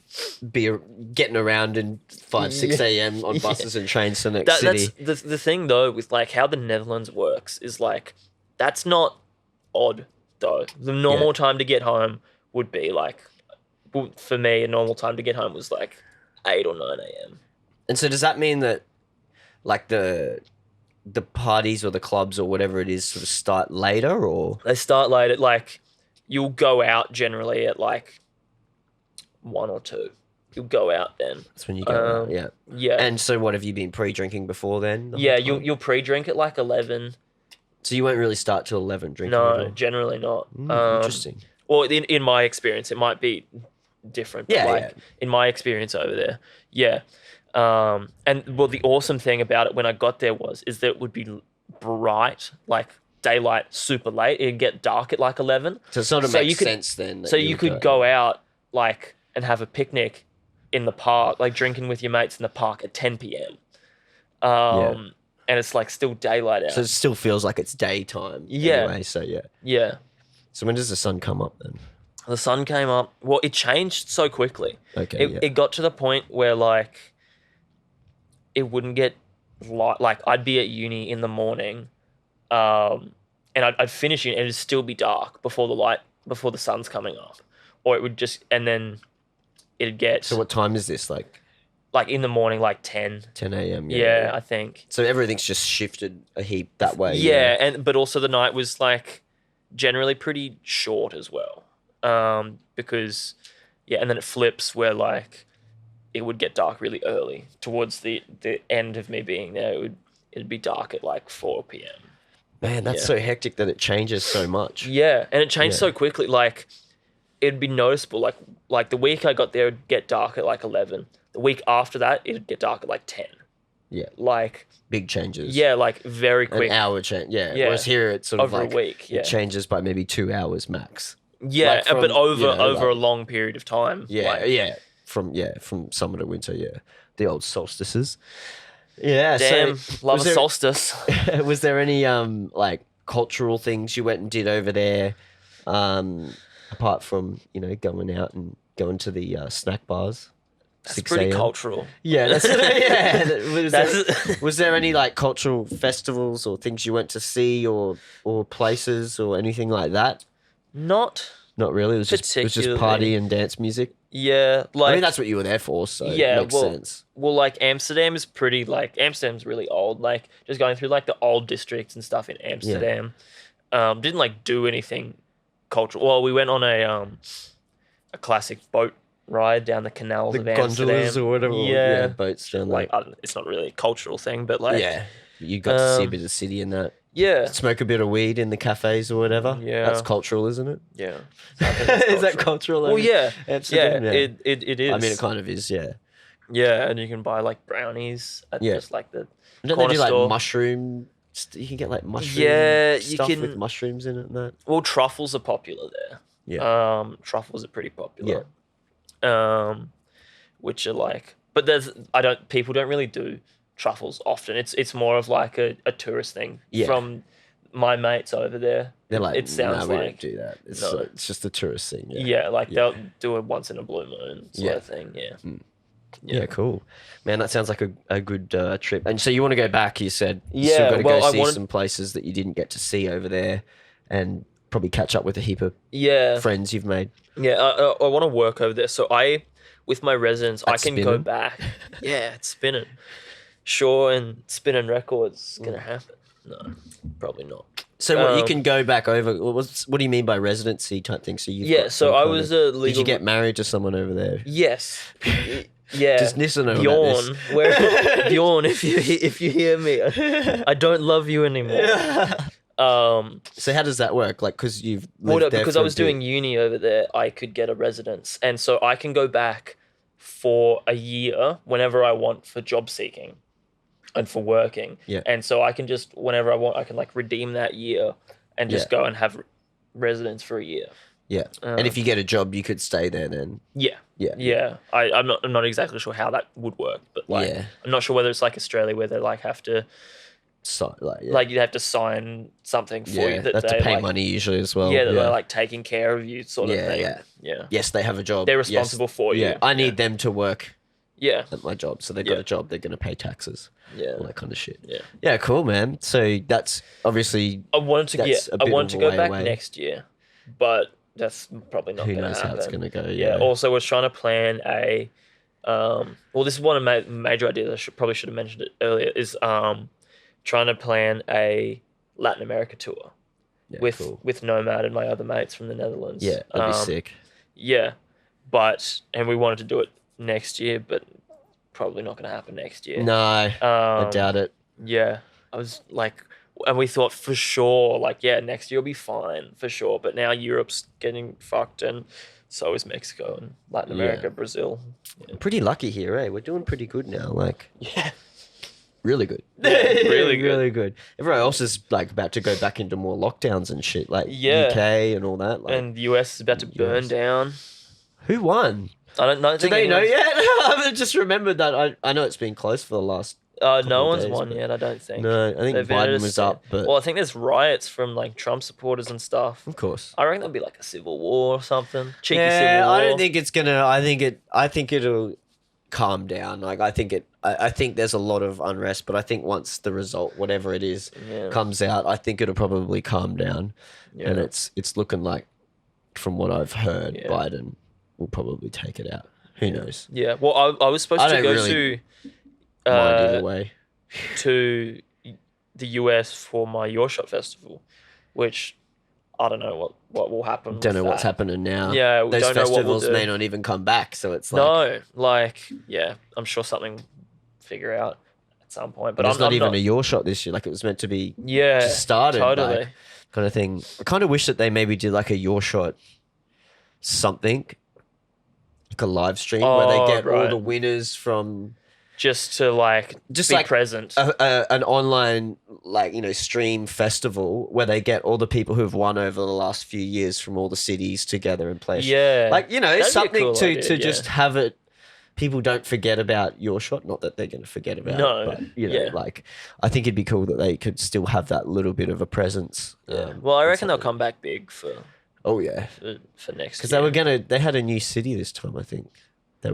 B: be getting around in 5, 6 a.m. on buses and trains to the next city.
A: That's the thing though, with like how the Netherlands works is like, that's not odd though. The normal time to get home would be like, for me, a normal time to get home was like 8 or 9 a.m.
B: And so does that mean that like the parties or the clubs or whatever it is sort of start later, or?
A: They start later, like you'll go out generally at like 1 or 2. You'll go out then.
B: That's when you go out,
A: Yeah.
B: And so what, have you been pre-drinking before then?
A: You'll pre-drink at like 11.
B: So you won't really start till 11 drinking?
A: No, generally not.
B: Interesting.
A: Well, in my experience, it might be different. But in my experience over there, and well, the awesome thing about it when I got there is that it would be bright, like daylight, super late. It'd get dark at like 11.
B: So it sort of makes sense then.
A: So you could go out like and have a picnic in the park, like drinking with your mates in the park at 10 p.m. And it's like still daylight out.
B: So it still feels like it's daytime. Anyway, so
A: yeah.
B: So when does the sun come up then?
A: The sun came up. Well, it changed so quickly.
B: Okay.
A: It got to the point where like it wouldn't get light. Like I'd be at uni in the morning, and I'd finish it and it'd still be dark before the sun's coming up, or it would just, and then it'd get.
B: So what time is this? Like
A: like in the morning, like 10.
B: 10 a.m.
A: Yeah, I think.
B: So everything's just shifted a heap that way.
A: Yeah, but also the night was like generally pretty short as well. Because and then it flips where like it would get dark really early towards the end of me being there. It'd be dark at like 4 p.m.
B: Man, that's so hectic that it changes so much.
A: Yeah, and it changed so quickly. Like it'd be noticeable. Like the week I got there, it'd get dark at like 11. The week after that, it'd get dark at like 10.
B: Yeah.
A: Like
B: big changes.
A: Yeah, like very quick.
B: An hour change. Yeah. Whereas here it's sort of
A: over
B: like
A: a week. Yeah.
B: It changes by maybe 2 hours max.
A: Yeah,
B: like from,
A: but over
B: like,
A: a long period of time.
B: Yeah, from summer to winter. Yeah, the old solstices. Yeah,
A: damn,
B: so
A: love a solstice.
B: Was there any like cultural things you went and did over there, apart from going out and going to the snack bars?
A: That's pretty cultural.
B: Yeah, was there any like cultural festivals or things you went to see or places or anything like that?
A: Not
B: really. It was just party and dance music.
A: Yeah, like
B: I mean that's what you were there for, so it makes sense.
A: Well, like Amsterdam is pretty Amsterdam's really old. Like just going through like the old districts and stuff in Amsterdam. Didn't like do anything cultural. Well, we went on a classic boat ride down the canals of Amsterdam.
B: Gondolas or whatever. Yeah, boats down there.
A: Like it's not really a cultural thing, but like
B: you got to see a bit of the city in that.
A: Yeah.
B: Smoke a bit of weed in the cafes or whatever. Yeah. That's cultural, isn't it?
A: Yeah.
B: Is that cultural?
A: Well, yeah.
B: Amsterdam?
A: Yeah, it is.
B: I mean, it kind of is, yeah.
A: Yeah, and you can buy like brownies at just like the
B: corner store.
A: Like
B: mushroom? You can get like mushroom stuff with mushrooms in it and that.
A: Well, truffles are popular there.
B: Yeah.
A: Truffles are pretty popular. Yeah. Which are like, but people don't really do truffles often. It's more of like a tourist thing from my mates over there.
B: They're like,
A: it sounds
B: we
A: like
B: don't do that. It's just a tourist thing.
A: Yeah, they'll do it once in a blue moon sort of thing. Yeah.
B: Yeah, cool. Man, that sounds like a good trip. And so you want to go back, you said. You
A: still
B: got to go see some places that you didn't get to see over there and probably catch up with a heap of friends you've made.
A: Yeah, I want to work over there. So with my residence, I can go back. Yeah, it's spinning. Sure, and spinning records going to happen. No, probably not.
B: So you can go back over. What do you mean by residency type thing? So
A: so I was a legal.
B: Did you get married to someone over there?
A: Yes. Yeah.
B: Does Nissa know
A: Bjorn,
B: about this?
A: Bjorn, if you hear me, I don't love you anymore.
B: So how does that work? Like, because you've lived there
A: because I was doing uni over there, I could get a residence, and so I can go back for a year whenever I want for job seeking and for working.
B: Yeah.
A: And so I can just whenever I want, I can like redeem that year and just go and have residence for a year.
B: Yeah. And if you get a job, you could stay there then.
A: Yeah.
B: Yeah.
A: Yeah. I'm not exactly sure how that would work, but like I'm not sure whether it's like Australia where they like have to like you have to sign something for you that
B: they have
A: they
B: to pay
A: like,
B: money usually as well.
A: Yeah, that they're like taking care of you sort of thing. Yeah.
B: Yes, they have a job.
A: They're responsible for you.
B: Yeah. I need them to work
A: at
B: my job. So they've got a job, they're gonna pay taxes.
A: Yeah.
B: All that kind of shit.
A: Yeah.
B: Yeah, cool, man. So that's obviously
A: I wanted to go back next year, but that's probably not going to happen.
B: Who knows how it's going to go,
A: Also, we're trying to plan a... well, this is one of my major ideas. I probably should have mentioned it earlier, is trying to plan a Latin America tour with Nomad and my other mates from the Netherlands.
B: Yeah, that'd be sick.
A: Yeah, and we wanted to do it next year, but probably not going to happen next year.
B: No, I doubt it.
A: Yeah, I was like... And we thought for sure, like, next year will be fine, for sure. But now Europe's getting fucked, and so is Mexico and Latin America, Brazil. Yeah.
B: Pretty lucky here, eh? We're doing pretty good now. Like, really good.
A: Yeah, really good.
B: Really good. Everyone else is, like, about to go back into more lockdowns and shit, like UK and all that. Like,
A: and the US is about to burn down.
B: Who won?
A: I don't know.
B: Do they know yet? I just remembered that. I know it's been close for the last...
A: no one's won yet, I don't think.
B: No, I think Biden was up, but...
A: Well, I think there's riots from, like, Trump supporters and stuff.
B: Of course.
A: I reckon there'll be, like, a civil war or something. Cheeky civil war.
B: I don't think it's gonna... I think it'll calm down. Like, I think there's a lot of unrest, but I think once the result, whatever it is, comes out, I think it'll probably calm down. Yeah. And it's looking like, from what I've heard, Biden will probably take it out. Who knows?
A: Yeah. Well, I was supposed to go
B: really mind either way.
A: to the US for my Your Shot festival, which I don't know what will happen.
B: Don't know what's happening now.
A: Yeah, we
B: those
A: don't know what we'll
B: festivals
A: do.
B: may not even come back, so it's like
A: No, like I'm sure something figure out at some point. But
B: it's not even a Your Shot this year. Like it was meant to be.
A: Yeah,
B: just started
A: totally.
B: Back, kind of thing. I kind of wish that they maybe did like a Your Shot something, like a live stream where they get all the winners from.
A: Just to be present.
B: An online stream festival where they get all the people who've won over the last few years from all the cities together and play.
A: Yeah.
B: Something
A: cool
B: to
A: idea,
B: just have it. People don't forget about Your Shot. Not that they're going to forget about it, but I think it'd be cool that they could still have that little bit of a presence.
A: Yeah. Well, I reckon they'll come back big for.
B: Oh yeah.
A: For next
B: year.
A: Because
B: they had a new city this time. I think they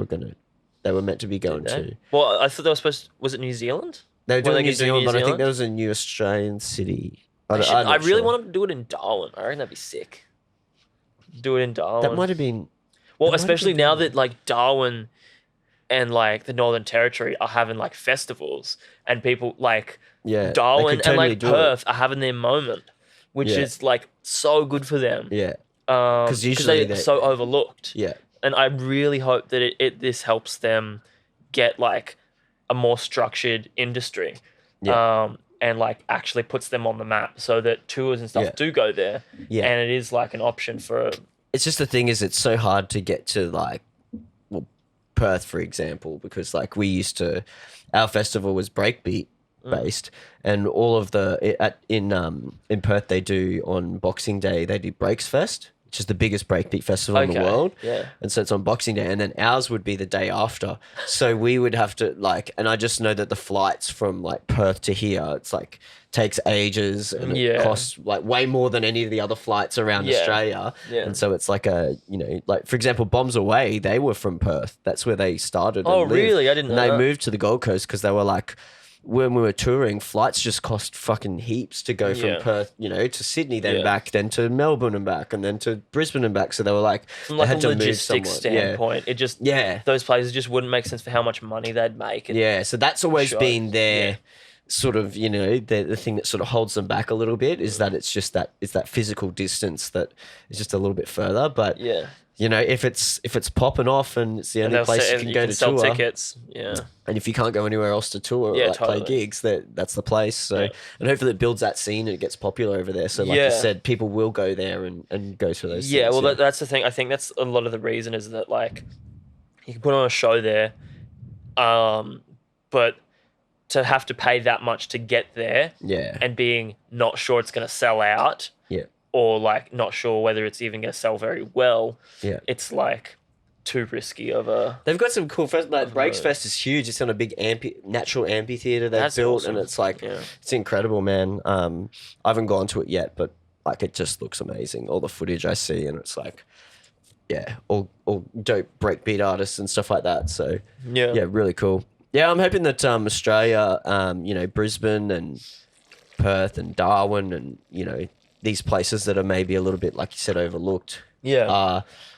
B: were meant to be going to.
A: Well, I thought they were supposed to... Was it New Zealand?
B: They were doing New Zealand, but I think there was a new Australian city.
A: I really want them to do it in Darwin. I reckon that'd be sick. Do it in Darwin.
B: That might have been...
A: Well, especially now that Darwin and the Northern Territory are having festivals and people Darwin and Perth are having their moment, which is so good for them.
B: Yeah.
A: Because usually they're so overlooked.
B: Yeah.
A: And I really hope that this helps them get a more structured industry, and actually puts them on the map so that tours and stuff do go there. Yeah, and it is an option for.
B: It's just the thing is, it's so hard to get to Perth, for example, because our festival was breakbeat based, and all of in Perth they do on Boxing Day they do Breaks Fest, which is the biggest breakbeat festival in the world.
A: Yeah.
B: And so it's on Boxing Day, and then ours would be the day after. So we would have to and I just know that the flights from Perth to here, it's takes ages and it costs way more than any of the other flights around Australia. Yeah. And so it's for example, Bombs Away, they were from Perth. That's where they started.
A: Oh, really? I didn't know
B: that.
A: And
B: they moved to the Gold Coast because they were when we were touring, flights just cost fucking heaps to go from Perth, to Sydney, then back, then to Melbourne and back, and then to Brisbane and back. So they were
A: from a logistics standpoint, it just those places just wouldn't make sense for how much money they'd make.
B: So that's always been their sort of the thing that sort of holds them back a little bit is that it's that physical distance that is just a little bit further. But if it's popping off and it's the only place you can go to
A: sell
B: tour,
A: tickets,
B: and if you can't go anywhere else to tour or play gigs, that's the place. So and hopefully it builds that scene and it gets popular over there. So you said, people will go there and go to those.
A: Yeah, things, well, that's the thing. I think that's a lot of the reason is that you can put on a show there, but to have to pay that much to get there, and being not sure it's going to sell out, or not sure whether it's even going to sell very well, it's too risky of a.
B: They've got some cool fest. Breaks Fest is huge. It's on a big natural amphitheater they've built, awesome. And it's it's incredible, man. I haven't gone to it yet, but it just looks amazing. All the footage I see, and it's all dope breakbeat artists and stuff like that. So really cool. Yeah, I'm hoping that Australia, Brisbane and Perth and Darwin and these places that are maybe a little bit, like you said, overlooked,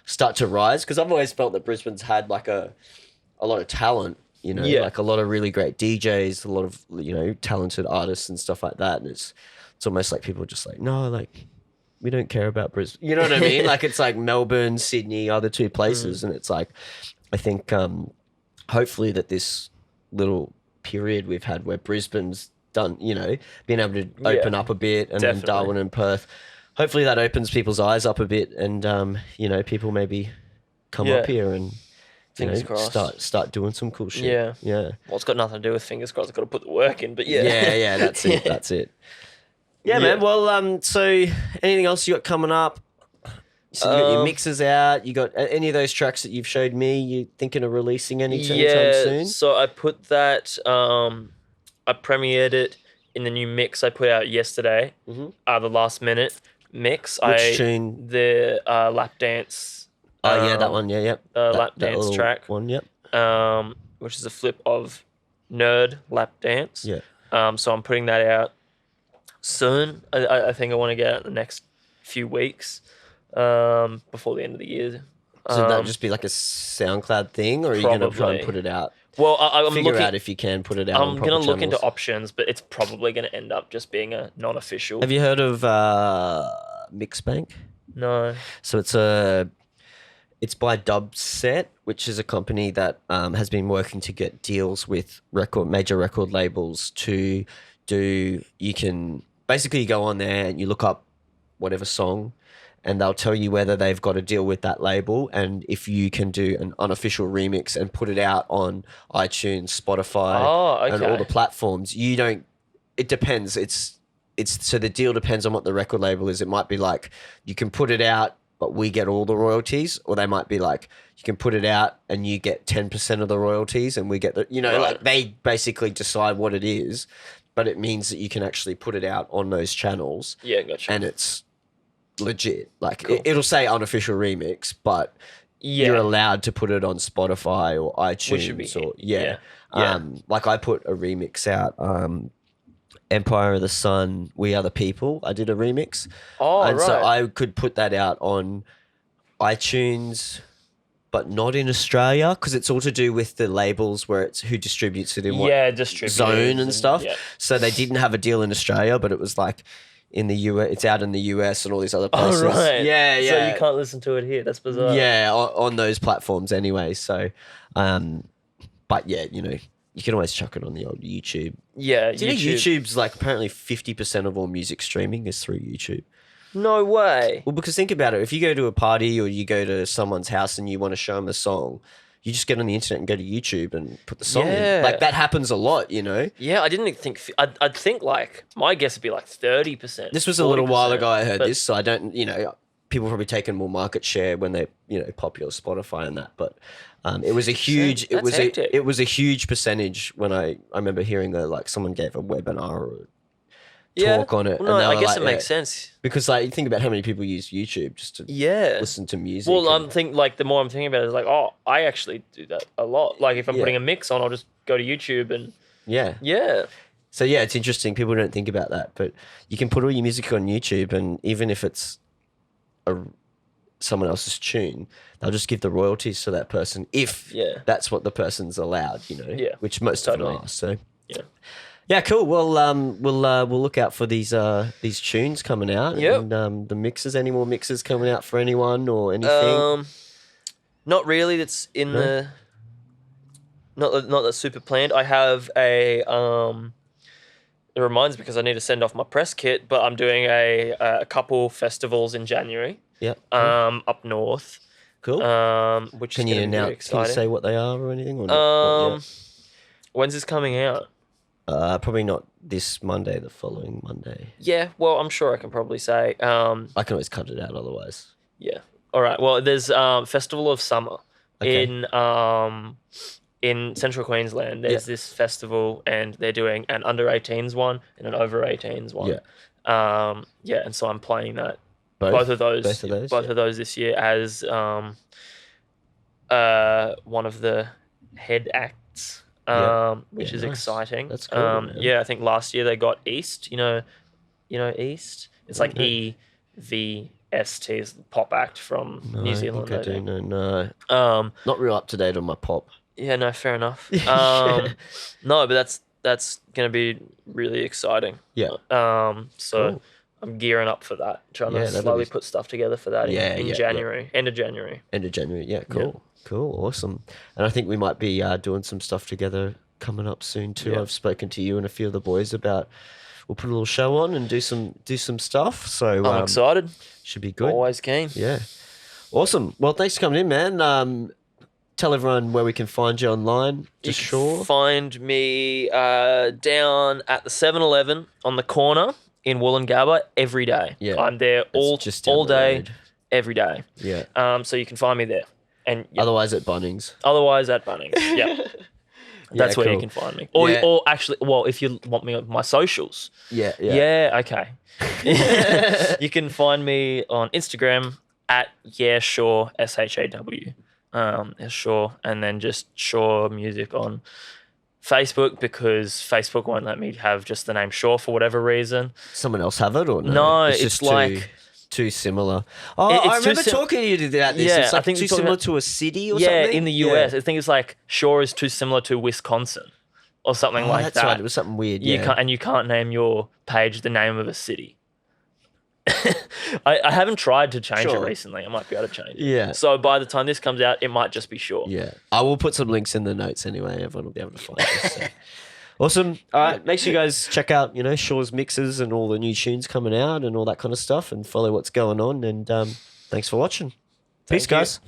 B: start to rise. Because I've always felt that Brisbane's had a lot of talent, a lot of really great DJs, a lot of talented artists and stuff like that. And it's almost like people are just no, we don't care about Brisbane. You know what I mean? It's Melbourne, Sydney are the two places, and it's I think hopefully that this little period we've had where Brisbane's done, being able to open up a bit, and then Darwin and Perth, hopefully that opens people's eyes up a bit, and people maybe come up here and
A: fingers crossed.
B: start doing some cool shit.
A: Yeah. Well, it's got nothing to do with fingers crossed. I've got to put the work in, but
B: yeah, that's it. That's it. Yeah, man. Well, so anything else you got coming up? So you got your mixes out. You got any of those tracks that you've showed me? You thinking of releasing anytime soon?
A: So I put that. I premiered it in the new mix I put out yesterday. Mm-hmm. The last minute mix.
B: Which tune?
A: The lap dance.
B: That one. Yeah, yep.
A: Lap dance track.
B: One, yep.
A: Which is a flip of Nerd Lap Dance.
B: Yeah.
A: So I'm putting that out soon. I think I want to get out in the next few weeks. Before the end of the year.
B: So that just be like a SoundCloud thing, or are you going to try and put it out?
A: Well, I'm
B: Figure
A: looking
B: out if you can put it out.
A: I'm going to look into options, but it's probably going to end up just being a non-official.
B: Have you heard of Mixbank?
A: No.
B: So it's by Dubset, which is a company that has been working to get deals with major record labels to do. You can basically go on there and you look up whatever song, and they'll tell you whether they've got a deal with that label, and if you can do an unofficial remix and put it out on iTunes, Spotify, and all the platforms. You don't. It depends. It's so the deal depends on what the record label is. It might be like you can put it out, but we get all the royalties, or they might be like you can put it out and you get 10% of the royalties, and we get the like they basically decide what it is, but it means that you can actually put it out on those channels.
A: Yeah, gotcha.
B: And it's legit. Like it'll say unofficial remix, but you're allowed to put it on Spotify or iTunes like I put a remix out. Empire of the Sun, We Are the People. I did a remix. So I could put that out on iTunes, but not in Australia, because it's all to do with the labels where it's who distributes it in what zone and stuff. Yeah. So they didn't have a deal in Australia, but it was like in the US, it's out in the US and all these other places.
A: Oh, right.
B: Yeah.
A: So you can't listen to it here. That's bizarre.
B: Yeah, on those platforms anyway. So, but yeah, you can always chuck it on the old YouTube.
A: Yeah,
B: do you know YouTube's like apparently 50% of all music streaming is through YouTube?
A: No way.
B: Well, because think about it. If you go to a party or you go to someone's house and you want to show them a song, you just get on the internet and go to YouTube and put the song in. Like that happens a lot,
A: Yeah, I didn't think... I'd think like... My guess would be like 30%.
B: This was a little while ago I heard this, so I don't... people probably taking more market share when they, popular Spotify and that, but... it was a huge, it was a huge percentage when I remember hearing someone gave a webinar or talk on it.
A: No, I guess it makes sense.
B: Because you think about how many people use YouTube just to listen to music.
A: Well, the more I'm thinking about it, it's I actually do that a lot. Like if I'm putting a mix on, I'll just go to YouTube and... Yeah.
B: So yeah, it's interesting. People don't think about that, but you can put all your music on YouTube, and even if it's someone else's tune, they'll just give the royalties to that person if that's what the person's allowed, which most of them are. So yeah, cool. Well, we'll look out for these tunes coming out.
A: Yep.
B: And the mixes. Any more mixes coming out for anyone or anything?
A: Not really. That's in the not that super planned. I have a It reminds me because I need to send off my press kit, but I'm doing a couple festivals in January.
B: Yeah.
A: Up north.
B: Cool.
A: Which
B: can
A: is
B: you now? Can you say what they are or anything? Or
A: not when's this coming out?
B: Probably not this Monday. The following Monday.
A: Yeah. Well, I'm sure I can probably say.
B: I can always cut it out otherwise.
A: Yeah. All right. Well, there's Festival of Summer in Central Queensland. There's this festival, and they're doing an under 18s one and an over 18s one. Yeah. And so I'm playing that. Both of those this year as one of the head acts, which is exciting.
B: That's cool.
A: I think last year they got East. You know East. It's like EVST is the pop act from New Zealand.
B: I do know. No. Not real up to date on my pop.
A: Yeah, no, fair enough. No, but that's gonna be really exciting.
B: Yeah.
A: Cool. I'm gearing up for that. Trying to slowly put stuff together for that in January. End of January. Yeah,
B: cool.
A: Yeah.
B: Cool, awesome. And I think we might be doing some stuff together coming up soon too.
A: Yeah.
B: I've spoken to you and a few of the boys about we'll put a little show on and do some stuff. So
A: I'm excited.
B: Should be good.
A: Always keen.
B: Yeah. Awesome. Well, thanks for coming in, man. Tell everyone where we can find you online.
A: You can find me down at the 7-Eleven on the corner in Wollongabba every day. Yeah. I'm there all day, every day.
B: Yeah.
A: So you can find me there. And
B: otherwise at Bunnings.
A: Yeah. That's where you can find me. Or actually, if you want me on my socials.
B: Yeah.
A: Yeah, okay. You can find me on Instagram at Shaw, SHAW. Shaw, and then just Shaw Music on Facebook, because Facebook won't let me have just the name Shaw for whatever reason.
B: Someone else have it or no?
A: No, it's like
B: too similar. Oh,
A: It's
B: I
A: too
B: remember talking to you about this.
A: Yeah,
B: It's like
A: I think
B: too
A: we're talking
B: similar
A: about-
B: to a city or
A: Yeah,
B: something.
A: in the US, I think it's like Shore is too similar to Wisconsin or something
B: Oh,
A: like
B: that's
A: that.
B: right. It was something weird.
A: You
B: Yeah.
A: can't, and you can't name your page the name of a city. I haven't tried to change it
B: Sure.
A: recently. I might be able to change it.
B: Yeah.
A: So by the time this comes out, it might just be Shore.
B: Yeah. I will put some links in the notes anyway. Everyone will be able to find this. So. Awesome. All right. Make sure you guys check out, Shore's mixes and all the new tunes coming out and all that kind of stuff and follow what's going on. And thanks for watching. Peace,
A: Thank you.
B: guys.